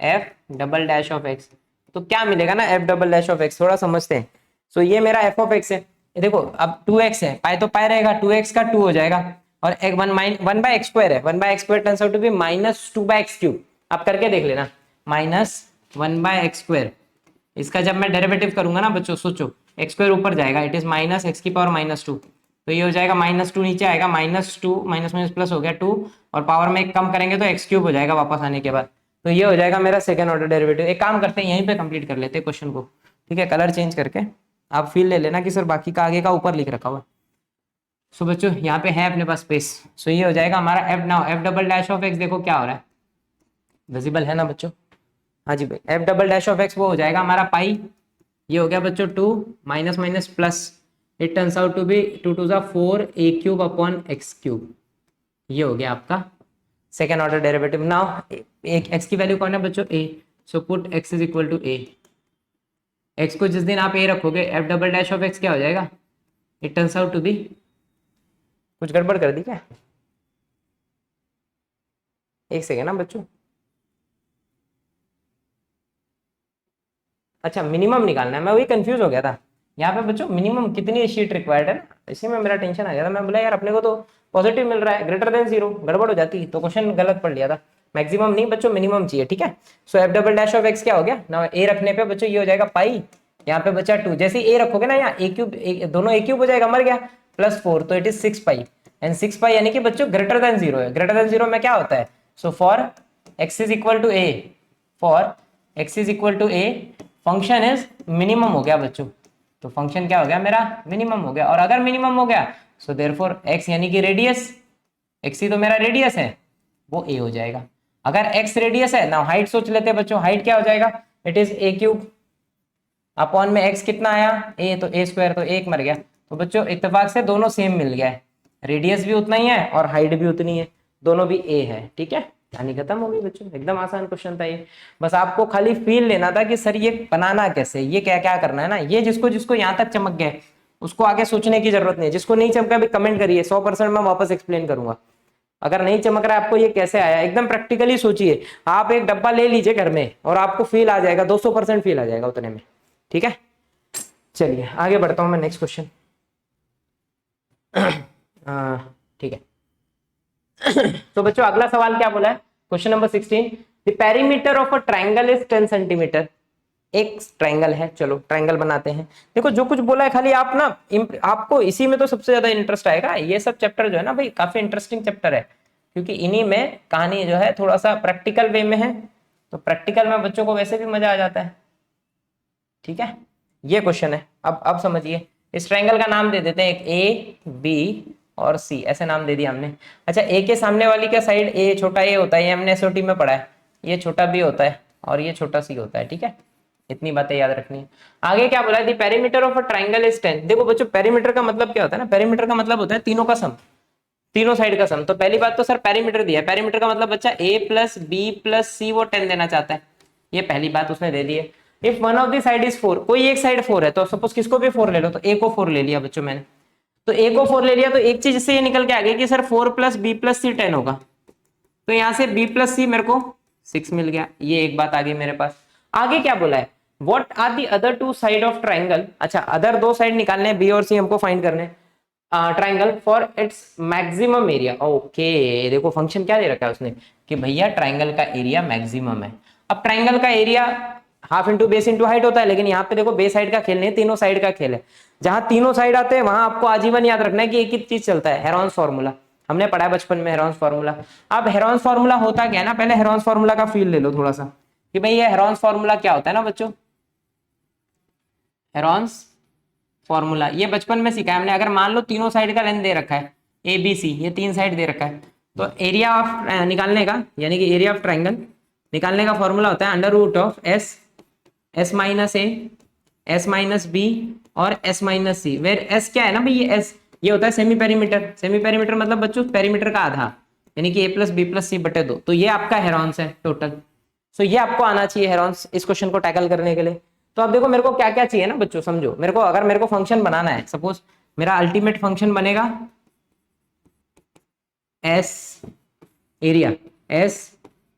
F double dash of x, तो क्या मिलेगा ना F double dash of x, थोड़ा समझते हैं। सो ये मेरा एफ ऑफ एक्स है, ये देखो अब 2x है, पाई तो पाई रहेगा, 2x का 2 हो जाएगा और एक 1/x स्क्वायर है, 1/x square turns out to be minus 2/x³। आप करके देख लेना, माइनस 1/x स्क्वायर। इसका जब मैं डेरिवेटिव करूंगा ना बच्चों, सोचो एक्स स्क्वायर ऊपर जाएगा, इट इज माइनस एक्स की पावर -2, तो ये हो जाएगा -2 नीचे आएगा, -2 माइनस माइनस प्लस हो गया 2 और पावर में एक कम करेंगे तो x³ हो जाएगा वापस आने के बाद। तो ये हो जाएगा मेरा सेकंड ऑर्डर डेरिवेटिव। एक काम करते हैं यहीं पे कंप्लीट कर लेते हैं क्वेश्चन को, ठीक है, कलर चेंज करके। आप फील ले लेना कि सर बाकी का आगे का ऊपर लिख रखा हुआ। सो बच्चों यहाँ पे है अपने पास स्पेस। सो ये हो जाएगा हमारा F, now F double dash of x, देखो क्या हो रहा है, विजिबल है ना बच्चों, हाँ जी भाई, F double dash of x वो हो जाएगा हमारा पाई, ये हो गया बच्चों 2 minus minus plus, it turns out to be 2 2 जा 4 a³ अपॉन x³, ये हो गया आपका सेकेंड ऑर्डर डेरिवेटिव। नाउ एक x की वैल्यू कौन है बच्चों, a, so put x is equal to a। x को जिस दिन आप a रखोगे f double dash of x क्या हो जाएगा, it turns out to be, कुछ गड़बड़ कर दी क्या, एक सेकेंड ना बच्चों, अच्छा मिनिमम निकालना है, मैं वही कंफ्यूज हो गया था यहाँ पे बच्चों, मिनिमम कितनी शीट रिक्वायर्ड है ना, इसी में मेरा टेंशन आ गया था। मैं बोला यार अपने को तो पॉजिटिव मिल रहा है, ग्रेटर देन 0, गड़बड़ हो जाती तो क्वेश्चन गलत पढ़ लिया था। मैक्सिमम नहीं बच्चों, मिनिमम चाहिए, ठीक है। So F double dash of X क्या हो गया ना, ए रखने पे बच्चों ये हो जाएगा पाई, यहाँ पे बच्चा 2, जैसे ए रखोगे ना यहाँ a³ दोनों a³ हो जाएगा, मर गया, +4 तो इट इज 6 पाई, एंड 6 पाई यानी कि बच्चों ग्रेटर देन 0 है। ग्रेटर देन 0 में क्या होता है, so for x is equal to a, for x is equal to a, function is minimum हो गया बच्चों, तो फंक्शन क्या हो गया मेरा, मिनिमम हो गया। और अगर मिनिमम हो गया सो देयरफॉर x यानी कि रेडियस, x ही तो मेरा रेडियस है, वो a हो जाएगा। अगर x रेडियस है ना, हाइट सोच लेते हैं बच्चों, हाइट क्या हो जाएगा, इट इज a³ अपॉन में x कितना आया a, तो a स्क्वायर, तो 1 मर गया। तो बच्चों इत्तेफाक से दोनों सेम मिल गया है, रेडियस भी उतना ही है और हाइट भी उतनी है, दोनों भी a है, ठीक है। कहानी खत्म हो गई बच्चों, एकदम आसान क्वेश्चन था ये। बस आपको खाली फील लेना था कि सर ये बनाना कैसे, ये क्या क्या करना है ना। ये जिसको जिसको यहाँ तक चमक गया उसको आगे सोचने की जरूरत नहीं है, जिसको नहीं चमका भी कमेंट करिए, 100% मैं वापस एक्सप्लेन करूंगा। अगर नहीं चमक रहा है आपको ये कैसे आया, एकदम प्रैक्टिकली सोचिए। आप एक डब्बा ले लीजिए घर में और आपको फील आ जाएगा, 200% फील आ जाएगा उतने में, ठीक है। चलिए आगे बढ़ता हूं मैं, नेक्स्ट क्वेश्चन, ठीक है। तो बच्चों अगला सवाल क्या बोला है, question number 16, the perimeter of a triangle is 10 centimetre. एक ट्रायंगल है, चलो ट्रायंगल बनाते हैं। देखो जो कुछ बोला है खाली आप ना, आपको इसी में तो सबसे ज्यादा इंटरेस्ट आएगा। ये सब चैप्टर जो है ना भाई काफी इंटरेस्टिंग चैप्टर है, क्योंकि इन्हीं में कहानी जो है थोड़ा सा प्रैक्टिकल वे में है, तो प्रैक्टिकल में बच्चों को वैसे भी मजा आ जाता है, ठीक है। ये क्वेश्चन है, अब समझिए, इस ट्रायंगल का नाम दे देते हैं एक A B और सी, ऐसे नाम दे दिया हमने। अच्छा, ए के सामने वाली का साइड ए, छोटा ए होता है, ये हमने एसओटी में पढ़ा है, ये छोटा बी होता है और ये छोटा सी होता है, ठीक है। इतनी बातें याद रखनी है। आगे क्या बोला, the perimeter of a triangle is 10। देखो बच्चों, पेरीमीटर का मतलब क्या होता है ना, पेरीमीटर का मतलब होता है तीनों का सम, तीनों साइड का सम। तो पहली बात तो सर पेरीमीटर दिया है, पेरीमीटर का मतलब बच्चा ए प्लस बी प्लस सी वो 10 देना चाहता है, ये पहली बात उसने दे दी है। If one of the side is 4, कोई एक साइड 4 है, तो सपोज किसको भी 4 ले लो, तो ए को 4 ले लिया बच्चों मैंने, तो ए को 4 ले लिया, तो एक चीज इससे ये निकल के आ गई कि सर 4 प्लस बी प्लस सी 10 होगा, तो यहां से b प्लस सी मेरे को 6 मिल गया, ये एक बात आ गई मेरे पास। आगे क्या बोला है, what are the other two side of triangle. अच्छा, अदर दो साइड निकालने हैं, बी और सी हमको फाइंड करने हैं, triangle for its maximum area. Okay, देखो फंक्शन क्या दे रखा है उसने कि भैया ट्राइंगल का एरिया मैक्सिमम है। अब ट्राइंगल का area half into base into height होता है, लेकिन यहाँ पे देखो बेस साइड का खेल नहीं, तीनों साइड का खेल है। जहां तीनों साइड आते हैं वहां आपको आजीवन याद रखना है कि एक ही चीज चलता है, हेरॉन्स फार्मूला, हमने पढ़ा है बचपन में हेरॉन्स फार्मूला। अब हेरॉन्स फार्मूला होता क्या है ना, पहले हेरॉन्स फार्मूला का फील ले लो थोड़ा सा कि भाई ये हेरॉन्स फार्मूला क्या होता है ना बच्चों, हेरॉन्स फॉर्मूला ये बचपन में सीखा है हमने। अगर मान लो तीनों साइड का लेंथ दे रखा है ए बी सी, ये तीन साइड दे रखा है, तो एरिया ऑफ निकालने का, यानी कि एरिया ऑफ ट्राइंगल निकालने का फॉर्मूला होता है under root of S, S minus A, S minus B और S minus C, where S क्या है ना भाई, ये एस ये होता है सेमी पेरीमीटर। सेमी पेरीमीटर मतलब बच्चों पेरीमीटर का आधा, यानी कि ए प्लस बी प्लस सी बटे 2, तो ये आपका हेरॉन्स है टोटल। सो ये आपको आना चाहिए हेरॉन्स इस क्वेश्चन को टैकल करने के लिए। तो अब देखो मेरे को क्या क्या चाहिए ना बच्चों, समझो मेरे को, अगर मेरे को फंक्शन बनाना है, सपोज मेरा अल्टीमेट फंक्शन बनेगा S area, S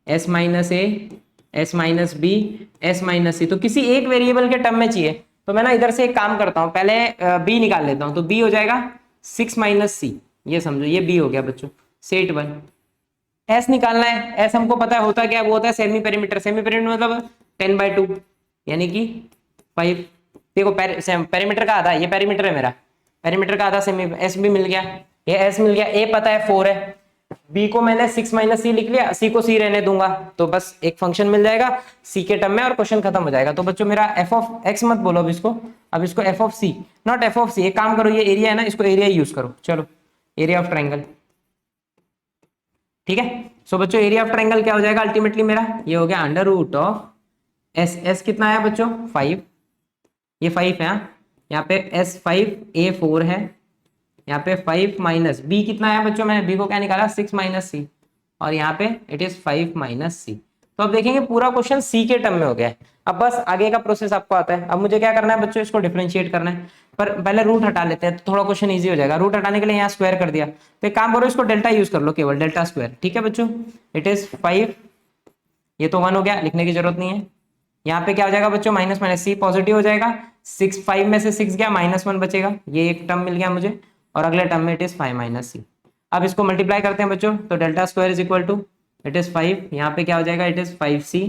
S minus A, S minus B, S minus C, तो किसी एक वेरिएबल के टर्म में चाहिए। तो मैं ना इधर से एक काम करता हूं, पहले बी निकाल लेता हूं, तो बी हो जाएगा 6 माइनस सी, ये समझो ये बी हो गया बच्चों, सेट 1। एस निकालना है, एस हमको पता है होता क्या, वो होता है सेमी पेरीमीटर। सेमी पेरीमीटर मतलब 10/2, यानी कि 5। देखो पेरीमीटर का आधा, ये पेरीमीटर है मेरा, पेरीमीटर का आधा सेमी, एस भी मिल गया, ये एस मिल गया, ए पता है 4 है, बी को मैंने 6 माइनस सी लिख लिया, सी को सी रहने दूंगा, तो बस एक फंक्शन मिल जाएगा सी के टर्म में और क्वेश्चन खत्म हो जाएगा। तो बच्चों मेरा एफ ऑफ एक्स मत बोलो अब इसको F of C, not F of C. एक काम करो, ये एरिया है ना, इसको एरिया यूज करो, चलो एरिया ऑफ ट्राइंगल, ठीक है। सो बच्चों एरिया ऑफ ट्राइंगल क्या हो जाएगा अल्टीमेटली मेरा, ये हो गया under root of S, s कितना है बच्चों 5, ये 5 है यहाँ पे, एस 5 ए 4 है, यहाँ पे 5 माइनस बी कितना है बच्चों, मैंने बी को क्या निकाला 6 माइनस सी, और यहाँ पे इट इज 5 माइनस सी। तो अब देखेंगे पूरा क्वेश्चन सी के टर्म में हो गया है। अब बस आगे का प्रोसेस आपको आता है। अब मुझे क्या करना है बच्चों, इसको डिफरेंशिएट करना है, पर पहले रूट हटा लेते हैं तो थोड़ा क्वेश्चन ईजी हो जाएगा। रूट हटाने के लिए यहाँ स्क्वायर कर दिया, तो एक काम करो इसको डेल्टा यूज कर लो, केवल डेल्टा स्क्वायर, ठीक है बच्चों। इट इज 5, ये तो 1 हो गया, लिखने की जरूरत नहीं है। यहाँ पे क्या हो जाएगा बच्चों, माइनस माइनस सी पॉजिटिव हो जाएगा, 6 5 में से 6 गया, -1 बचेगा, ये एक टर्म मिल गया मुझे, और अगले टर्म में इट इज 5 माइनस सी। अब इसको मल्टीप्लाई करते हैं बच्चों, तो delta square is equal to it is 5, यहाँ पे क्या हो जाएगा, it is 5c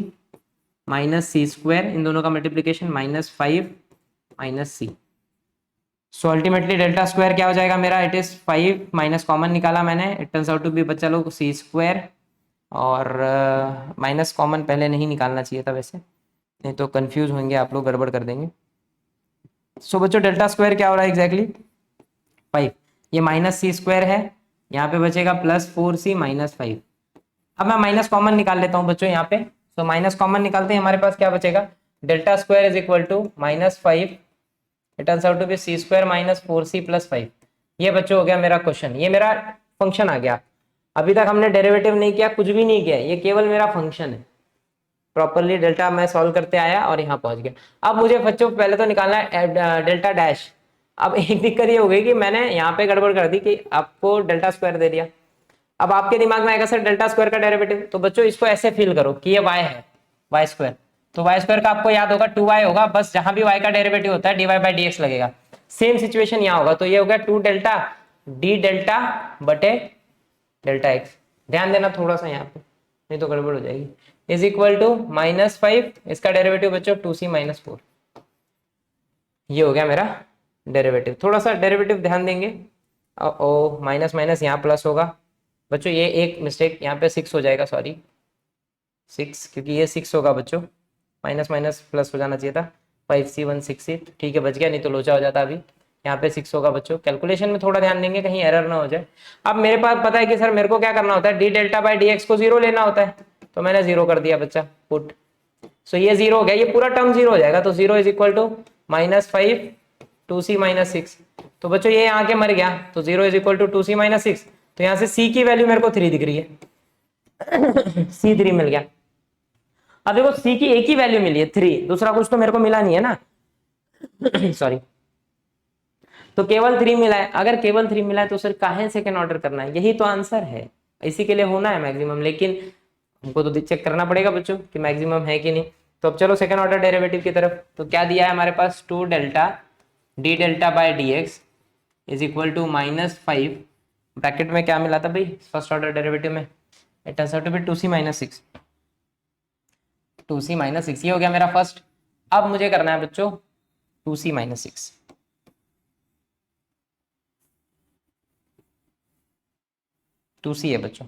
minus C square, इन दोनों का multiplication -5 minus C. So ultimately delta square क्या हो जाएगा मेरा, इट इज 5 माइनस कॉमन निकाला मैंने, it turns out to be बच्चा लोग सी स्क्वायर, और माइनस कॉमन पहले नहीं निकालना चाहिए था वैसे, नहीं तो कंफ्यूज होंगे आप लोग, गड़बड़ कर देंगे। सो बच्चों डेल्टा स्क्वायर क्या हो रहा है एग्जैक्टली 5, ये माइनस सी स्क्वायर है, यहाँ पे बचेगा +4c माइनस 5। अब मैं माइनस कॉमन निकाल लेता हूँ बच्चों यहाँ पे, सो माइनस कॉमन निकालते हैं, हमारे पास क्या बचेगा, delta square is equal to -5, it turns out to be c square minus 4c plus 5। ये बच्चों हो गया मेरा क्वेश्चन, ये मेरा फंक्शन आ गया। अभी तक हमने डेरिवेटिव नहीं किया, कुछ भी नहीं किया, ये केवल मेरा फंक्शन है। प्रॉपरली डेल्टा मैं सॉल्व करते आया और यहाँ पहुंच गया। अब मुझे बच्चों पहले तो निकालना है डेल्टा डैश। अब एक दिक्कत ये हो गई कि मैंने यहाँ पे गड़बड़ कर दी कि आपको डेल्टा स्क्वायर दे दिया। अब आपके दिमाग में आएगा सर डेल्टा स्क्वायर का डेरिवेटिव, तो बच्चों इसको ऐसे फील करो कि ये वाई है, वाई स्क्वायर, तो वाई स्क्वायर का आपको याद होगा 2y होगा, बस जहां भी y का डेरिवेटिव होता है dy बाई dx लगेगा। सेम सिचुएशन यहाँ होगा, तो ये हो गया 2 डेल्टा डी डेल्टा बटे डेल्टा एक्स। ध्यान देना थोड़ा सा यहाँ पे, नहीं तो गड़बड़ हो जाएगी, इज इक्वल टू -5, इसका डेरिवेटिव बच्चों 2c माइनस 4। ये हो गया मेरा डेरिवेटिव। थोड़ा सा डेरिवेटिव ध्यान देंगे, ओ माइनस माइनस यहाँ प्लस होगा बच्चों, ये एक मिस्टेक यहाँ पे 6 हो जाएगा, सॉरी 6, क्योंकि ये 6 होगा बच्चों, माइनस माइनस प्लस हो जाना चाहिए था, 5c 1 6c, ठीक है बच गया, नहीं तो लोचा हो जाता अभी। यहाँ पे 6 होगा बच्चों। कैलकुलेशन में थोड़ा ध्यान देंगे कहीं एरर ना हो जाए। अब मेरे पास पता है कि सर मेरे को क्या करना होता है, D delta by d x को 0 लेना होता है, तो मैंने 0 कर दिया बच्चा पुट। सो ये 0 हो गया, ये पूरा टर्म 0 हो जाएगा, तो 0 इज इक्वल टू -5 2c - 6। तो बच्चों ये यहाँ के मर गया, तो 0 इज इक्वल टू 2c - 6। तो यहाँ से c की वैल्यू मेरे को 3 दिख रही है c 3 मिल गया। अब देखो c की एक ही वैल्यू मिली है 3, दूसरा कुछ तो मेरे को मिला नहीं है ना सॉरी। तो केवल 3 मिला है, अगर केवल 3 मिला है तो सर काहे सेकंड ऑर्डर करना है, यही तो आंसर है, इसी के लिए होना है मैक्सिमम। लेकिन हमको तो चेक करना पड़ेगा बच्चों कि मैक्सिमम है कि नहीं। तो अब चलो सेकंड ऑर्डर डेरिवेटिव की तरफ। तो क्या दिया है हमारे पास, 2 delta d delta by d x is equal to -5, bracket में क्या मिला था भाई फर्स्ट ऑर्डर डेरिवेटिव में, it turns out to be 2c - 6, 2c - 6 ये हो गया मेरा फर्स्ट। अब मुझे करना है बच्चों 2c - 6, 2c है बच्चों,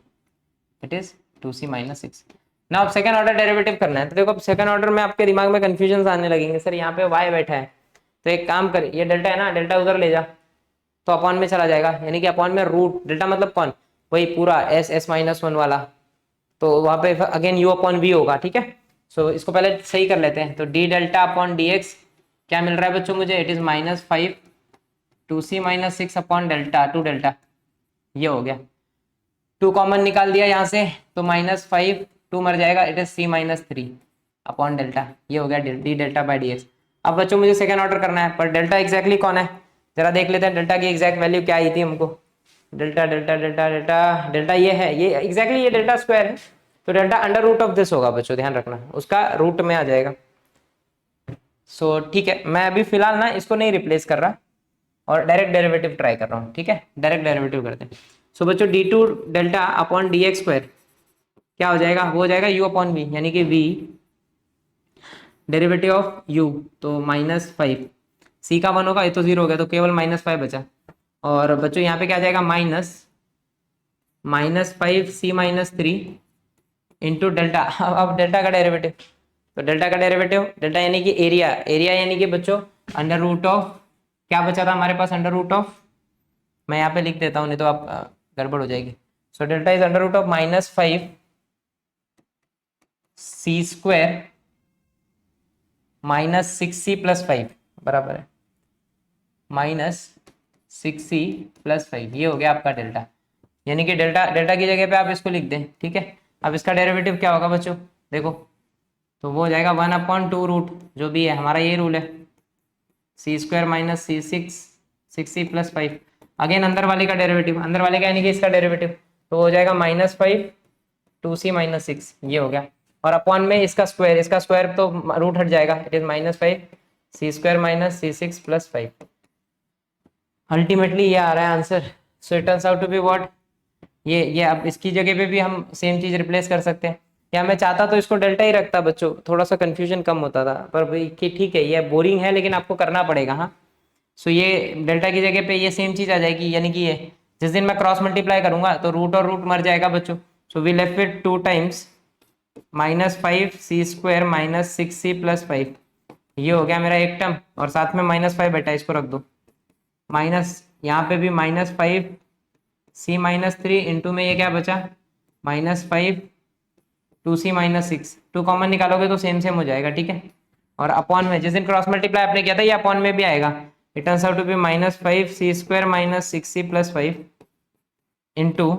इट इज 2c - 6। ना अब सेकंड ऑर्डर डेरिवेटिव करना है। तो देखो अब सेकंड ऑर्डर में आपके दिमाग में कंफ्यूजन आने लगेंगे, सर यहाँ पे y बैठा है, तो एक काम कर, ये डेल्टा है ना, डेल्टा उधर ले जा, तो अपॉन में चला जाएगा, यानी कि अपॉन में रूट डेल्टा मतलब कौन, वही पूरा s - 1 वाला, तो वहां पे अगेन u अपॉन v होगा, ठीक है। सो इसको पहले सही कर लेते हैं। तो D delta upon D x क्या मिल रहा है बच्चों मुझे, it is -5 2c - 6 upon delta 2 delta, ये हो गया। 2 कॉमन निकाल दिया यहाँ से, तो -5 2 मर जाएगा, it is c - 3 upon delta, ये हो गया D delta by d x. अब बच्चों मुझे सेकंड ऑर्डर करना है, पर डेल्टा एग्जैक्टली कौन है, जरा देख लेते हैं डेल्टा की एग्जैक्ट वैल्यू क्या आई थी हमको। Delta delta delta delta delta ये है, ये एग्जैक्टली ये डेल्टा स्क्वायर है, तो delta under root of this होगा बच्चों, ध्यान रखना उसका रूट में आ जाएगा। सो ठीक है, मैं अभी फिलहाल ना इसको नहीं रिप्लेस कर रहा और डायरेक्ट डेरिवेटिव ट्राई कर रहा हूँ, ठीक है, डायरेक्ट डेरिवेटिव करते हैं। सो बच्चों d2 delta upon D x square क्या हो जाएगा, वो हो जाएगा u अपॉन v, यानी कि v डेरिवेटिव ऑफ u, तो -5, c का 1 होगा, ये तो 0 हो गया, तो केवल -5 बचा। और बच्चों यहाँ पे क्या आ जाएगा, -5c - 3 इंटू डेल्टा। अब डेल्टा का डेरिवेटिव, तो डेल्टा का डेरिवेटिव, डेल्टा यानी कि एरिया, एरिया यानी कि बच्चों अंडर रूट ऑफ, क्या बचा था हमारे पास, अंडर रूट ऑफ, मैं यहाँ पे लिख देता हूँ नहीं तो आप गड़बड़ हो जाएगी। So delta is under root of -5 c square -6c + 5 बराबर है -6c + 5, ये हो गया आपका डेल्टा, यानी कि डेल्टा, डेल्टा की जगह पे आप इसको लिख दें, ठीक है। अब इसका डेरिवेटिव क्या होगा बच्चों, देखो, तो वो हो जाएगा 1/2 रूट, जो भी है हमारा ये रूल है, c स्क्वायर -6c + 5, अगेन अंदर वाले का डेरिवेटिव, अंदर वाले का यानी कि इसका डेरिवेटिव, तो हो जाएगा -5 2c - 6, ये हो गया। और अपॉन में इसका स्क्वायर तो रूट हट जाएगा, it is -5 c square -c6 + 5, ultimately ये आ रहा है answer. So it turns out to be what, ये अब इसकी जगह पे भी हम सेम चीज रिप्लेस कर सकते हैं, या मैं चाहता तो इसको डेल्टा ही रखता बच्चों, थोड़ा सा कंफ्यूजन कम होता था, पर भाई कि ठीक है ये बोरिंग है लेकिन आपको करना पड़ेगा, हाँ। सो ये डेल्टा की जगह पे ये सेम चीज आ जाएगी, यानी कि ये जिस दिन मैं क्रॉस मल्टीप्लाई करूंगा तो रूट और रूट मर जाएगा बच्चों। So we left with 2 times -5c square -6c + 5, ये हो गया मेरा एक टर्म, और साथ में -5 बेटा इसको रख दो, माइनस यहाँ पे भी -5 c - 3 इंटू में ये क्या बचा -5 2c - 6, 2 कॉमन निकालोगे तो सेम सेम हो जाएगा, ठीक है। और अपॉन में जिस दिन क्रॉस मल्टीप्लाई आपने किया था ये अपॉन में भी आएगा, it turns out to be -5c square -6c + 5 into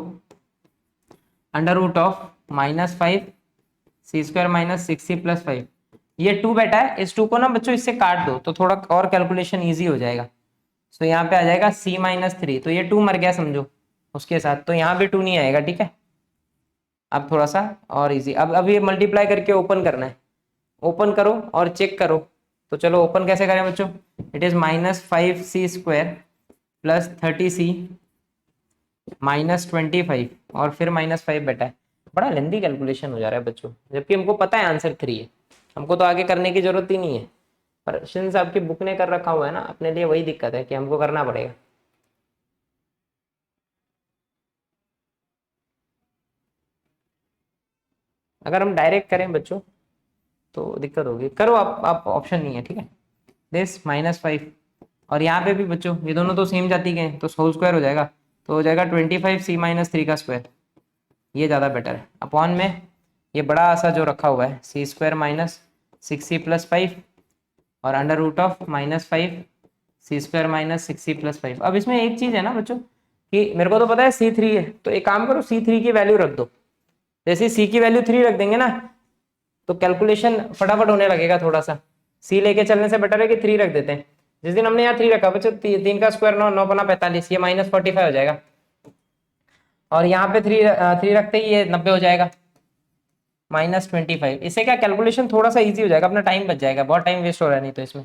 under root of -5c square -6c + 5, ये 2 बेटा है, इस 2 को ना बच्चों इससे काट दो तो थोड़ा और कैलकुलेशन ईजी हो जाएगा। सो यहाँ पे आ जाएगा c - 3, तो ये 2 मर गया समझो उसके साथ, तो यहाँ भी 2 नहीं आएगा, ठीक है। अब थोड़ा सा और इजी, अब ये मल्टीप्लाई करके ओपन करना है, ओपन करो और चेक करो। तो चलो ओपन कैसे करें बच्चों, it is -5c square +30c -25 और फिर -5 बेटा है, बड़ा लेंदी कैलकुलेशन हो जा रहा है बच्चों, जबकि हमको पता है आंसर 3 है, हमको तो आगे करने की जरूरत ही नहीं है, पर सिंस आपकी बुक ने कर रखा हुआ है ना, अपने लिए वही दिक्कत है कि हमको करना पड़ेगा। अगर हम डायरेक्ट करें बच्चों तो दिक्कत होगी, करो आप ऑप्शन नहीं है, ठीक है, दिस -5 और यहाँ पे भी बच्चों ये दोनों तो सेम जाति के हैं, तो होल स्क्वायर हो जाएगा, तो हो जाएगा 25c-3 का स्क्वायर, ये ज़्यादा बेटर है। अपॉन में ये बड़ा सा जो रखा हुआ है c² - 6c + 5 और under root of -5c² - 6c + 5। अब इसमें एक चीज़ है ना बच्चों कि मेरे को तो पता है c3 है, तो एक काम करो c3 की वैल्यू रख दो। जैसे c की वैल्यू 3 रख देंगे ना तो कैलकुलेशन फटाफट होने लगेगा थोड़ा सा। c लेके चलने से बेटर है कि 3 रख देते हैं। जिस दिन हमने यहाँ 3 रखा बच्चों, 3 का स्क्वायर 9, 9 × 45, ये -45 हो जाएगा। और यहाँ पे 3 रखते ही ये 90 हो जाएगा, -25। इससे क्या कैलकुलेशन थोड़ा सा इजी हो जाएगा, अपना टाइम बच जाएगा, बहुत टाइम वेस्ट हो रहा है नहीं तो इसमें।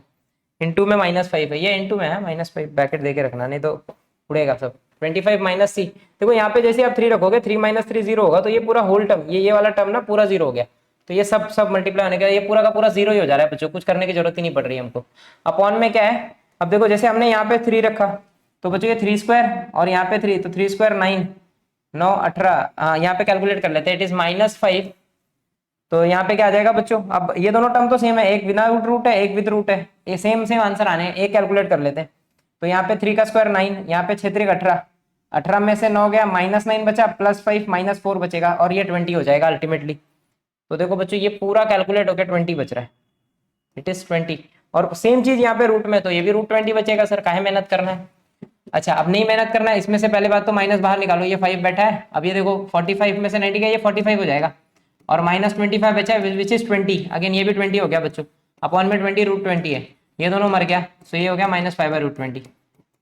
इंटू में -5 है, ये इंटू में है -5, ब्रैकेट देके रखना नहीं तो उड़ेगा सब। 25 - c, देखो यहाँ पे जैसे आप 3 रखोगे, 3 - 3 0 होगा, तो ये पूरा होल टर्म, ये वाला टर्म ना पूरा 0 हो गया, तो ये सब मल्टीप्लाई होने का ये पूरा का पूरा 0 ही हो जा रहा है बच्चों, कुछ करने की जरूरत ही नहीं पड़ रही है हमको। अपॉन में क्या है, अब देखो जैसे हमने यहाँ पे 3 रखा तो बच्चों ये 3² और यहाँ पे 3, तो 3² 9, 9 18, यहाँ पे कैलकुलेट कर लेते हैं, इट इज -5। तो यहाँ पे क्या आ जाएगा बच्चों, अब ये दोनों टर्म तो सेम है, एक बिना रूट है एक विद रूट है, ये सेम आंसर आने हैं, एक कैलकुलेट कर लेते हैं। तो यहाँ पे 3 का स्क्वायर 9, यहाँ पे 6 3 18, 18 में से 9 गया, -9 बचा, +5 -4 बचेगा, और ये 20 हो जाएगा अल्टीमेटली। तो देखो बच्चों ये पूरा कैलकुलेट होकर 20 बच रहा है, इट इज 20। और सेम चीज यहाँ पे रूट में, तो ये भी √20 बचेगा। सर काहे मेहनत करना है, अच्छा अब नहीं मेहनत करना है, इसमें से पहले बात तो माइनस बाहर निकालो, ये 5 बैठा है, अब ये देखो 45 में से 90 गया, ये 45 हो जाएगा, और -25 बचा है विच इज 20, अगेन ये भी 20 हो गया बच्चों। अपॉन में 20 √20 है, ये दोनों मर गया, सो ये हो गया -5/√20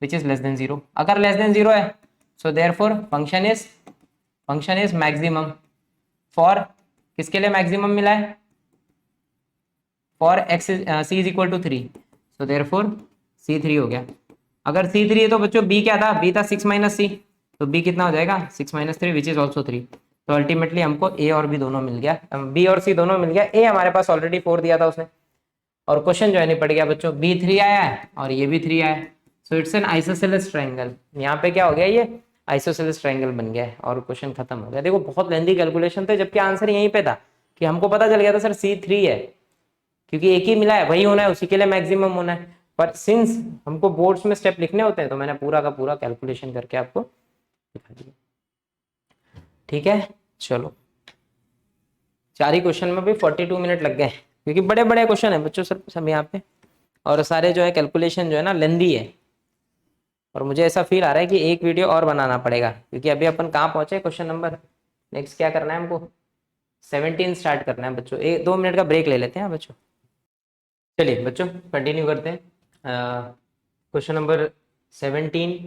विच इज लेस देन 0। अगर लेस देन 0 है so therefore function is maximum for, किसके लिए मैक्सिमम मिला है, for x c is equal to 3, so therefore c3 हो गया। अगर c3 है तो बच्चों b क्या था, b था 6 - c, तो b कितना हो जाएगा 6 - 3 विच इज ऑल्सो 3। तो अल्टीमेटली हमको a और b दोनों मिल गया, b और c दोनों मिल गया। a हमारे पास ऑलरेडी 4 दिया था उसने, और क्वेश्चन जो है नहीं पड़ गया बच्चों, b 3 आया है और ये भी 3 आया है, so it's an isosceles triangle. यहाँ पे क्या हो गया, ये आइसोसेलेस ट्रायंगल बन गया है और क्वेश्चन खत्म हो गया। देखो बहुत लेंथी कैलकुलेशन थे, जबकि आंसर यहीं पे था कि हमको पता चल गया था सर c3 है, क्योंकि एक ही मिला है वही होना है, उसी के लिए मैक्सिमम होना है। पर सिंस हमको बोर्ड्स में स्टेप लिखने होते हैं तो मैंने पूरा का पूरा कैलकुलेशन करके आपको दिखा दिया। ठीक है, चलो 4 ही क्वेश्चन में भी 42 मिनट लग गए, क्योंकि बड़े बड़े क्वेश्चन है बच्चों सब यहाँ पे, और सारे जो है कैलकुलेशन जो है ना लेंदी है, और मुझे ऐसा फील आ रहा है कि एक वीडियो और बनाना पड़ेगा, क्योंकि अभी अपन कहाँ पहुंचे, क्वेश्चन नंबर नेक्स्ट क्या करना है हमको, 17 स्टार्ट करना है बच्चों। 2 मिनट का ब्रेक ले लेते हैं बच्चों। चलिए बच्चों कंटिन्यू करते हैं, क्वेश्चन नंबर 17।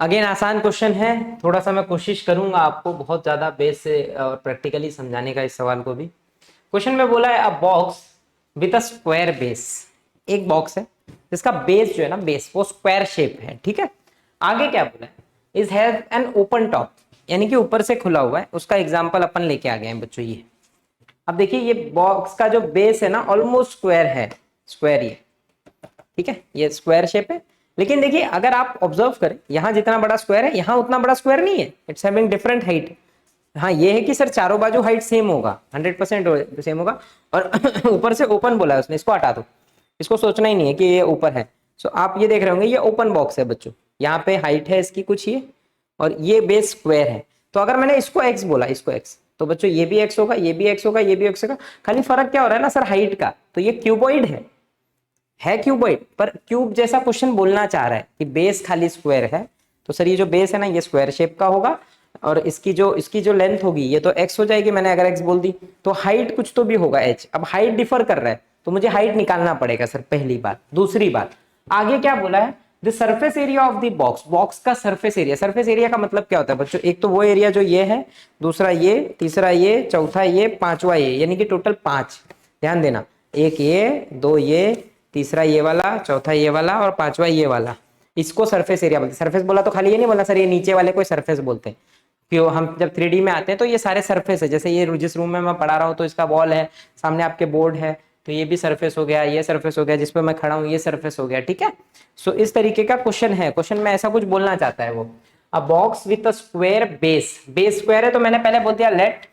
अगेन आसान क्वेश्चन है, थोड़ा सा मैं कोशिश करूंगा आपको बहुत ज्यादा बेस से और प्रैक्टिकली समझाने का इस सवाल को भी। क्वेश्चन में बोला है अ box with a square base, एक बॉक्स है जिसका बेस जो है ना, बेस वो स्क्वायर शेप है, ठीक है। आगे क्या बोला है, is have an open top, यानी कि ऊपर से खुला हुआ है, उसका एग्जाम्पल अपन लेके आ गए हैं बच्चों। ये अब देखिए ये बॉक्स का जो बेस है ना ऑलमोस्ट स्क्वायर है, स्क्वायर ये, ठीक है, ये स्क्वायर शेप है। लेकिन देखिए अगर आप ऑब्जर्व करें, यहाँ जितना बड़ा स्क्वायर है यहाँ उतना बड़ा स्क्वायर नहीं है, इट्स हैविंग डिफरेंट हाइट। हाँ ये है कि सर चारों बाजू हाइट सेम होगा, 100% सेम होगा, और ऊपर से ओपन बोला है उसने, इसको हटा दो, इसको सोचना ही नहीं है कि ये ऊपर है। सो आप ये देख रहे होंगे ये ओपन बॉक्स है बच्चों, यहाँ पे हाइट है इसकी कुछ ये, और ये बेस स्क्वायर है। तो अगर मैंने इसको x बोला, इसको x, तो बच्चों ये भी x होगा, ये भी x होगा, ये भी x होगा, खाली फर्क क्या हो रहा है ना सर हाइट का। तो ये क्यूबॉइड है क्यूबॉइड, पर क्यूब जैसा क्वेश्चन बोलना चाह रहा है कि बेस खाली स्क्वायर है, तो सर ये जो बेस है ना ये स्क्वायर शेप का होगा, और इसकी जो लेंथ होगी ये तो x हो जाएगी, मैंने अगर x बोल दी, तो हाइट कुछ तो भी होगा h। अब हाइट डिफर कर रहा है तो मुझे हाइट निकालना पड़ेगा सर, पहली बात। दूसरी बात आगे क्या बोला है, the surface area of the box, box का सरफेस एरिया। सरफेस एरिया का मतलब क्या होता है बच्चों, एक तो वो एरिया जो ये है, दूसरा ये, तीसरा ये, चौथा ये, पांचवा ये, यानी कि टोटल 5। ध्यान देना, एक ये, दो ये, तीसरा ये वाला, चौथा ये वाला, और पांचवा ये वाला, इसको सरफेस एरिया बोलते हैं। सरफेस बोला तो खाली ये नहीं बोला सर ये नीचे वाले को सरफेस बोलते हैं, क्यों, हम जब 3D में आते हैं तो ये सारे सरफेस है। जैसे ये जिस रूम में मैं पढ़ा रहा हूँ तो इसका वॉल है, सामने आपके बोर्ड है, तो ये भी सरफेस हो गया, ये सरफेस हो गया, जिसपे मैं खड़ा हूँ ये सरफेस हो गया, ठीक है। सो इस तरीके का क्वेश्चन है, क्वेश्चन में ऐसा कुछ बोलना चाहता है वो। अ box with a square base, base square है तो मैंने पहले बोल दिया लेट,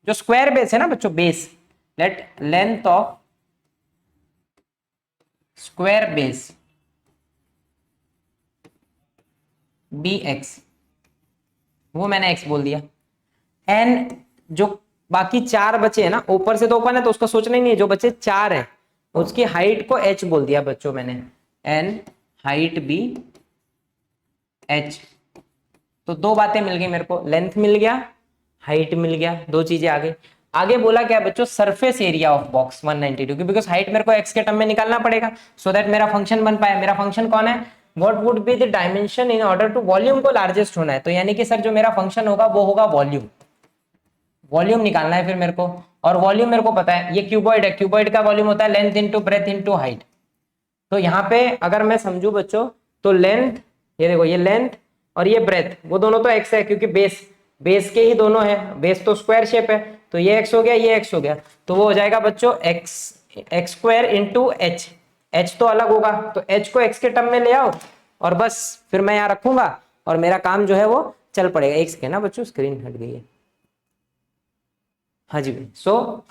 जो स्क्वायर बेस है ना बच्चों base, let length of square base b x, वो मैंने एक्स बोल दिया। एन जो बाकी चार बचे हैं ना, ऊपर से तो ओपन है तो उसका सोचना ही नहीं है, जो बचे चार है उसकी हाइट को एच बोल दिया बच्चों मैंने, एन हाइट बी एच। तो दो बातें मिल गई मेरे को, लेंथ मिल गया, हाइट मिल गया, दो चीजें आ गई। आगे बोला क्या बच्चों, सरफेस एरिया ऑफ बॉक्स 192 की, बिकॉज हाइट मेरे को एक्स के टर्म में निकालना पड़ेगा सो दैट मेरा फंक्शन बन पाए। मेरा फंक्शन कौन है, what would be the dimension in order to, volume को लार्जेस्ट होना है, तो यानी कि सर जो मेरा फंक्शन होगा वो होगा वॉल्यूम, वॉल्यूम निकालना है फिर मेरे को। और वॉल्यूम मेरे को पता है ये क्यूबॉइड है, क्यूबॉइड का वॉल्यूम होता है length into breadth into height. तो यहाँ पे अगर मैं समझू बच्चों तो लेंथ, ये देखो ये लेंथ और ये ब्रेथ, वो दोनों तो एक्स है क्योंकि बेस बेस के ही दोनों है, बेस तो स्क्वायर शेप है, तो ये एक्स हो गया ये एक्स हो गया, तो वो हो जाएगा बच्चों x x square into H. H तो अलग होगा तो एच को एक्स के टर्म में ले आओ और बस फिर मैं यहाँ रखूंगा और मेरा काम जो है वो चल पड़ेगा। एक सेकेंड ना बच्चों, स्क्रीन हट गई है। हाँ जी भाई, सो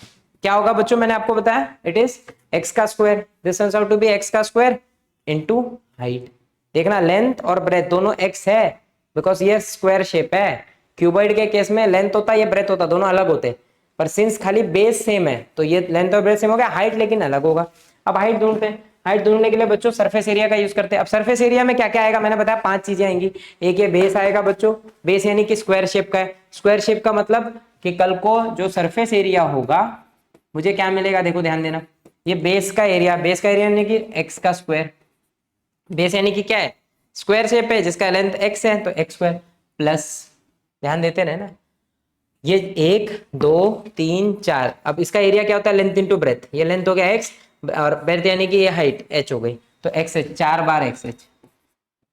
क्या होगा बच्चों, मैंने आपको बताया इट इज एक्स का square, this turns out to be x का स्क्वायर इनटू हाइट। देखना लेंथ और ब्रेथ दोनों एक्स है बिकॉज ये स्क्वायर शेप है। क्यूबॉइड के केस में लेंथ होता ये ब्रेथ होता, दोनों अलग होते, पर सिंस खाली बेस सेम है तो ये लेंथ और ब्रेथ सेम हो गया, हाइट लेकिन अलग होगा। अब हाइट ढूंढते हैं, हाइट ढूंढने के लिए बच्चों सरफेस एरिया का यूज करते हैं। अब सरफेस एरिया में क्या क्या आएगा, मैंने बताया पांच चीजें आएंगी। एक ये बेस आएगा बच्चों, बेस यानी कि स्क्वायर शेप का है, स्क्वायर शेप का मतलब कि कल को जो सरफेस एरिया होगा मुझे क्या मिलेगा, देखो ध्यान देना, ये बेस का एरिया, बेस का एरिया यानी कि एक्स का स्क्वायर, बेस यानी कि क्या है स्क्वायर शेप है जिसका लेंथ एक्स है तो एक्स स्क्वायर प्लस, ध्यान देते रहे ना, ये एक दो तीन चार, अब इसका एरिया क्या होता है लेंथ इंटू ब्रेथ, ये लेंथ हो गया एक्स और ब्रेथ यानी कि ये हाइट एच हो गई, तो एक्स एच, चार बार एक्स एच।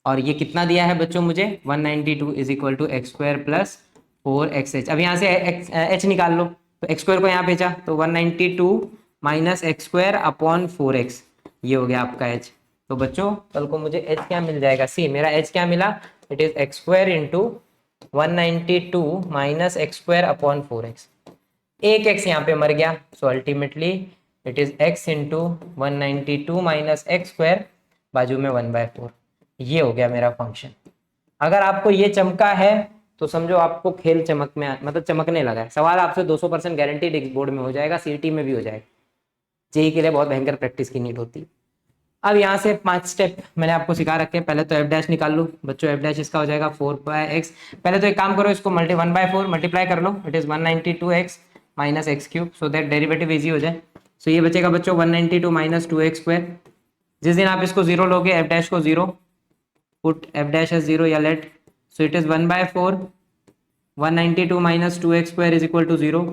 और ये कितना दिया है बच्चों मुझे 192 is equal to x square plus 4xh। अब यहाँ से एच निकाल लो, तो एक्स स्क्वायर को यहाँ भेजा तो 192 minus x square upon 4x, ये हो गया आपका h। तो बच्चों कल को मुझे h क्या मिल जाएगा, सी मेरा h क्या मिला, it is x square into 192 minus x square upon 4x। एक x यहाँ पे मर गया, so ultimately it is x into 192 minus x square, बाजू में 1/4। ये हो गया मेरा फंक्शन। अगर आपको ये चमका है तो समझो आपको खेल चमक में मतलब चमकने लगा है। सवाल आपसे 200% गारंटीड एग्जाम बोर्ड में हो जाएगा, सीईटी में भी हो जाएगा, जेई के लिए बहुत भयंकर प्रैक्टिस की नीड होती है। अब यहाँ से 5 स्टेप मैंने आपको सिखा रखे हैं। पहले तो एफ डैश निकाल लो बच्चों, एफ डैश इसका हो जाएगा 4/x। पहले तो एक काम करो, इसको 1/4 मल्टीप्लाई कर लो, it is 192x minus X cube, so that derivative easy हो जाए। सो ये बचेगा बच्चों 192 माइनस 2x स्क्वायर। जिस दिन आप इसको जीरो लोगे, एफ डैश को zero, put F dash as zero या let, so it is 1/4 192 minus 2x square is equal to 0।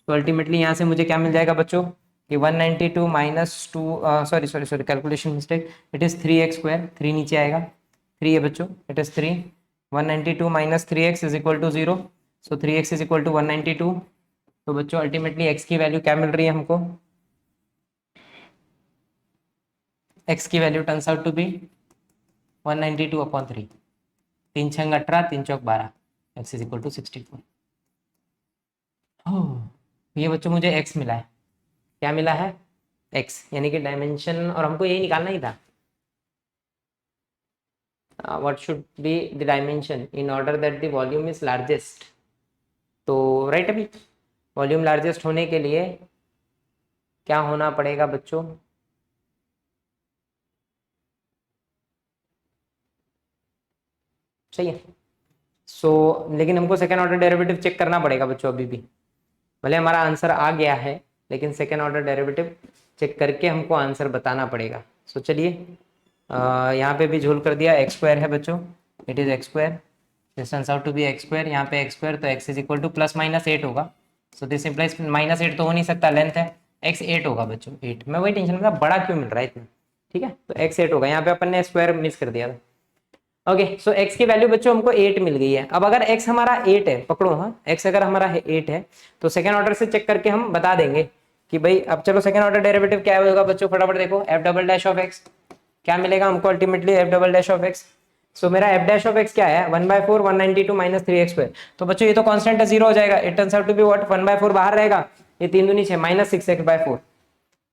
तो अल्टीमेटली यहाँ से मुझे क्या मिल जाएगा बच्चों कि 192 minus 2, sorry sorry sorry calculation mistake, it is 3x square, 3 नीचे आएगा, 3 है बच्चों, it is 3, 192 minus 3x is equal to 0, so 3x is equal to 192। तो बच्चों अल्टीमेटली x की वैल्यू क्या मिल रही है हमको, x की value turns out to be 192 upon 3, 3 छंग 18, 3 चौक 12, x इज इक्वल टू 64। ये बच्चों मुझे x मिला है, क्या मिला है x, यानी कि डायमेंशन, और हमको यही निकालना ही था, what should be the dimension in order that the volume is largest. तो राइट अभी वॉल्यूम लार्जेस्ट होने के लिए क्या होना पड़ेगा बच्चों, सही है। लेकिन हमको सेकेंड ऑर्डर डेरिवेटिव चेक करना पड़ेगा बच्चों, अभी भी भले हमारा आंसर आ गया है लेकिन सेकेंड ऑर्डर डेरिवेटिव चेक करके हमको आंसर बताना पड़ेगा। चलिए यहाँ पे भी झोल कर दिया, एक्स स्क्वायर है बच्चों, it is x square, this turns out to be x square, यहाँ पे एक्स स्क्वायर तो x is equal to plus minus 8 होगा, सो दिस इम्प्लाइज -8 तो हो नहीं सकता, लेंथ है x 8 होगा बच्चों, 8। मैं वही टेंशन में था बड़ा क्यों मिल रहा है इतना, ठीक है, तो x 8 होगा, यहाँ पे अपन ने स्क्वायर मिस कर दिया था। ओके, सो x की वैल्यू बच्चों हमको 8 मिल गई है। अब अगर x हमारा 8 है, पकड़ो हाँ, x अगर हमारा 8 है तो सेकेंड ऑर्डर से चेक करके हम बता देंगे कि भाई, अब चलो सेकेंड ऑर्डर डेरिवेटिव क्या होगा बच्चों, फटाफट देखो, F double dash of X क्या मिलेगा हमको ultimately, F double dash of X. So मेरा एफ डैश ऑफ एक्स क्या है 1/4 192 माइनस 3x स्क्वायर, तो बच्चों ये तो कांस्टेंट है, 0 हो जाएगा, it turns out to be what, 1/4 बाहर रहेगा, ये 3 दूनी 6 माइनस 6x/4,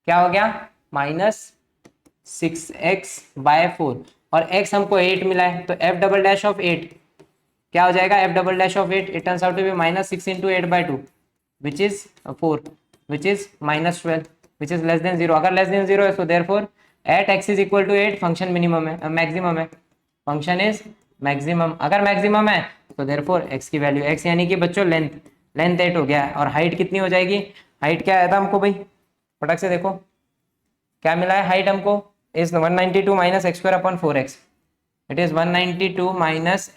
क्या हो गया -6x/4, और x हमको 8 मिला है, तो f डबल डैश ऑफ 8 क्या हो जाएगा, f double dash of 8 it turns out to be -6 into 8/2 which is 4 which is -12 which is less than 0। अगर लेस देन 0 है तो therefore at x is equal to 8 function minimum है, maximum है, function is maximum. अगर maximum है तो therefore x की value x यानी कि बच्चों लेंथ 8 हो गया है। और हाइट कितनी हो जाएगी, हाइट क्या आया था हमको भाई, फटक से देखो क्या मिला है हाइट हमको, is 192 minus x square upon 4x, it is 192 minus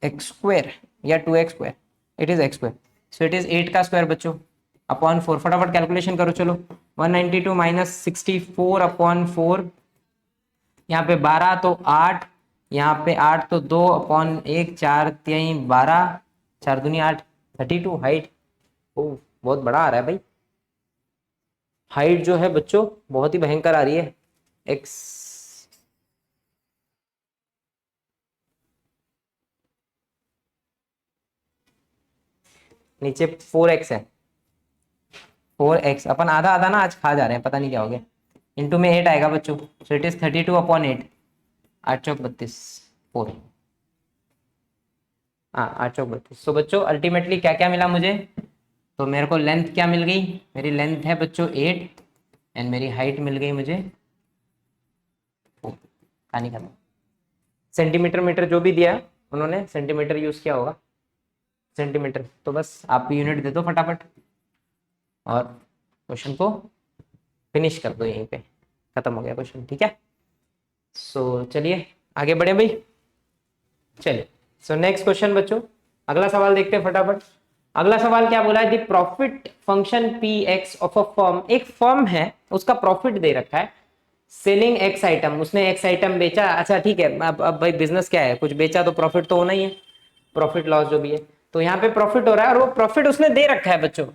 x square या 2x square, it is x square, so it is 8 का स्क्वायर बच्चों अपॉन 4। फटाफट कैलकुलेशन करो चलो, 192 माइनस 64 अपॉन 4, यहाँ पे 12 तो 8, यहाँ पे 8 तो 2 अपॉन 1, 4 3 12, 4 दूनी 8, 32 हाइट। ओ बहुत बड़ा आ रहा है भाई, हाइट जो है बच्चों बहुत ही भयंकर आ रही है। एक्स नीचे 4x है, 4x अपन आधा आधा ना आज खा जा रहे हैं, पता नहीं क्या हो गया। इंटू में 8 आएगा बच्चों, सो इट इज 32 अपॉन 8, 8 चौक 32 4, हाँ 8 चौक 32। सो बच्चों अल्टीमेटली क्या क्या मिला मुझे, तो मेरे को लेंथ क्या मिल गई, मेरी लेंथ है बच्चों 8 एंड मेरी हाइट मिल गई मुझे 4। कहानी खत्म। सेंटीमीटर मीटर जो भी दिया उन्होंने सेंटीमीटर यूज किया होगा, सेंटीमीटर, तो बस आप यूनिट दे दो फटाफट और क्वेश्चन को फिनिश कर दो, यहीं पे खत्म हो गया क्वेश्चन, ठीक है। सो चलिए आगे बढ़े भाई, चलिए सो नेक्स्ट क्वेश्चन बच्चों, अगला सवाल देखते हैं फटाफट। अगला सवाल क्या बोला है, the profit function P X of a firm, एक फर्म है उसका प्रॉफिट दे रखा है, सेलिंग एक्स आइटम, उसने एक्स आइटम बेचा, अच्छा ठीक है, अब भाई बिजनेस क्या है, कुछ बेचा तो प्रॉफिट तो होना ही है, प्रॉफिट लॉस जो भी है, तो यहाँ पे प्रॉफिट हो रहा है और वो प्रॉफिट उसने दे रखा है बच्चों,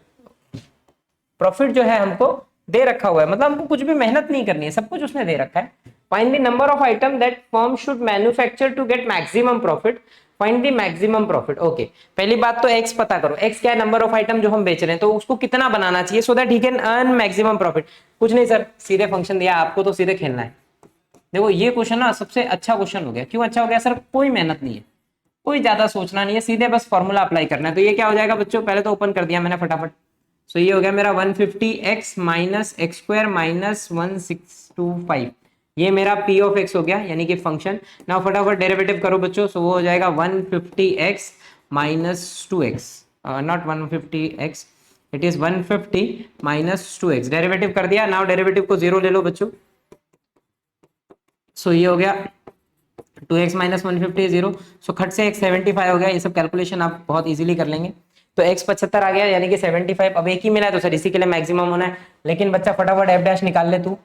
प्रॉफिट जो है हमको दे रखा हुआ है, मतलब हमको कुछ भी मेहनत नहीं करनी है, सब कुछ उसने दे रखा है। Find the number of item that firm should manufacture to get maximum profit, find the maximum profit. Okay पहली बात तो एक्स पता करो, एक्स क्या है, नंबर ऑफ आइटम जो हम बेच रहे हैं, तो उसको कितना बनाना चाहिए so that he can earn maximum profit. कुछ नहीं सर, सीधे फंक्शन दिया आपको तो सीधे खेलना है। देखो ये क्वेश्चन ना सबसे अच्छा क्वेश्चन हो गया, क्यों अच्छा हो गया सर, कोई मेहनत नहीं है, कोई ज्यादा सोचना नहीं है, सीधे बस फॉर्मूला अप्लाई करना है। तो ये क्या हो जाएगा बच्चों, पहले तो ओपन कर दिया मैंने फटाफट, सो ये हो गया मेरा 150x minus x square minus 1625, ये मेरा p ऑफ x हो गया यानी कि फंक्शन। नाउ फटाफट डेरिवेटिव करो बच्चों, सो वो हो जाएगा 150x minus 2x, not 150x, it is 150 minus 2x, derivative कर दिया। नाउ डेरिवेटिव को 0 ले लो बच्चों, सो ये हो गया 2x माइनस 150 0, सो खट से x 75 हो गया, ये सब कैलकुलेशन आप बहुत इजीली कर लेंगे। तो x 75 आ गया यानी कि 75, अब एक ही मिला है तो सर इसी के लिए मैक्सिमम होना है, लेकिन बच्चा फटाफट f डैश निकाल ले, तू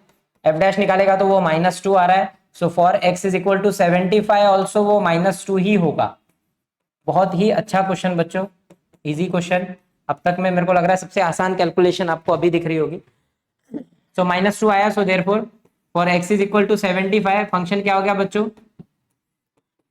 f डैश निकालेगा तो वो -2 आ रहा है, so for x is equal to 75 also वो -2 ही होगा। बहुत ही अच्छा क्वेश्चन बच्चों, इजी क्वेश्चन, अब तक में मेरे को लग रहा है सबसे आसान कैलकुलेशन आपको अभी दिख रही होगी। सो -2 आया, so therefore for x is equal to 75, function क्या हो गया बच्चों,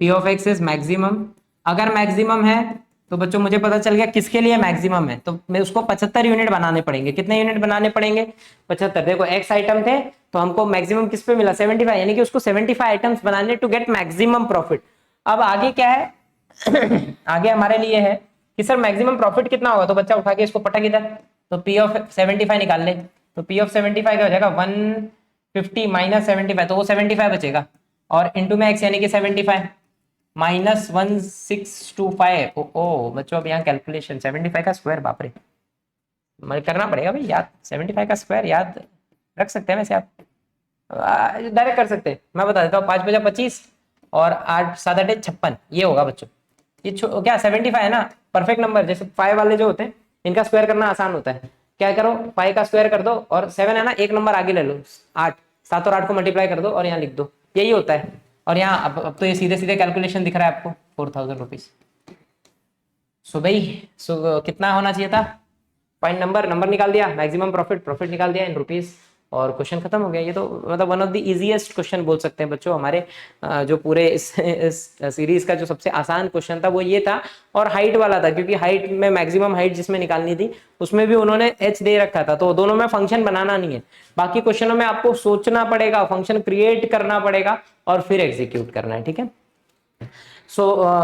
p of x is maximum. अगर मैक्सिमम है तो बच्चों मुझे पता चल गया किसके लिए मैक्सिमम है, तो मैं उसको 75 यूनिट बनाने पड़ेंगे। कितने यूनिट बनाने पड़ेंगे, 75। देखो x आइटम थे तो हमको मैक्सिमम किस पे मिला, 75, यानी कि उसको 75 आइटम्स बनाने टू गेट मैक्सिमम प्रॉफिट। अब आगे क्या है आगे हमारे लिए है कि सर मैक्सिमम प्रॉफिट कितना होगा, तो बच्चा उठा के इसको पटक इधर, तो p ऑफ 75 निकाल ले, तो p ऑफ 75 क्या हो जाएगा 150 माइनस 75, तो वो 75 बचेगा, और इंटू में x यानी कि 75 माइनस 1625। ओ बच्चों अब यहाँ कैलकुलेशन 75 का स्क्वायर, बाप रे करना पड़ेगा भाई याद, 75 का स्क्वायर याद रख सकते हैं वैसे आप, डायरेक्ट कर सकते हैं, मैं बता देता हूँ, 5 बजा 25 और 8 7 8 56, ये होगा बच्चों। ये क्या 75 है ना, परफेक्ट नंबर, जैसे 5 वाले जो होते हैं इनका स्क्वायर करना आसान होता है, क्या करो 5 का स्क्वायर कर दो और 7 है ना एक नंबर आगे ले लो, 8, 7 और 8 को मल्टीप्लाई कर दो और यहाँ लिख दो, यही होता है। और यहाँ अब तो ये सीधे सीधे कैलकुलेशन दिख रहा है आपको 4000 रुपीज। सो भाई कितना होना चाहिए था, पॉइंट नंबर निकाल दिया, मैक्सिमम प्रॉफिट निकाल दिया इन रुपीज, और क्वेश्चन खत्म हो गया। ये तो मतलब one of the easiest question बोल सकते हैं बच्चों हमारे जो पूरे इस सीरीज का जो सबसे आसान क्वेश्चन था वो ये था, और हाइट वाला था, क्योंकि हाइट में मैक्सिमम हाइट जिसमें निकालनी थी उसमें भी उन्होंने h दे रखा था, तो दोनों में फंक्शन बनाना नहीं है। बाकी क्वेश्चनों में आपको सोचना पड़ेगा, फंक्शन क्रिएट करना पड़ेगा और फिर एग्जीक्यूट करना है, ठीक है।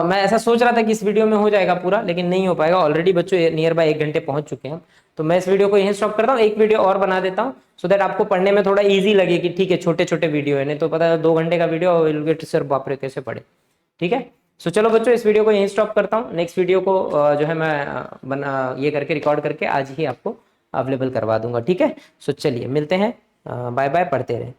मैं ऐसा सोच रहा था कि इस वीडियो में हो जाएगा पूरा, लेकिन नहीं हो पाएगा। ऑलरेडी बच्चों नियर बाय 1 घंटे पहुंच चुके हैं, तो मैं इस वीडियो को यहीं स्टॉप करता हूँ, एक वीडियो और बना देता हूँ सो दैट आपको पढ़ने में थोड़ा इजी लगे कि ठीक है छोटे छोटे वीडियो है, नहीं तो पता है 2 घंटे का वीडियो विल गेट सर बाप रे कैसे पढ़े, ठीक है। चलो बच्चों इस वीडियो को यहीं स्टॉप करता हूँ, नेक्स्ट वीडियो को जो है मैं ये करके रिकॉर्ड करके आज ही आपको अवेलेबल करवा दूंगा, ठीक है। चलिए मिलते हैं, बाय बाय, पढ़ते रहें।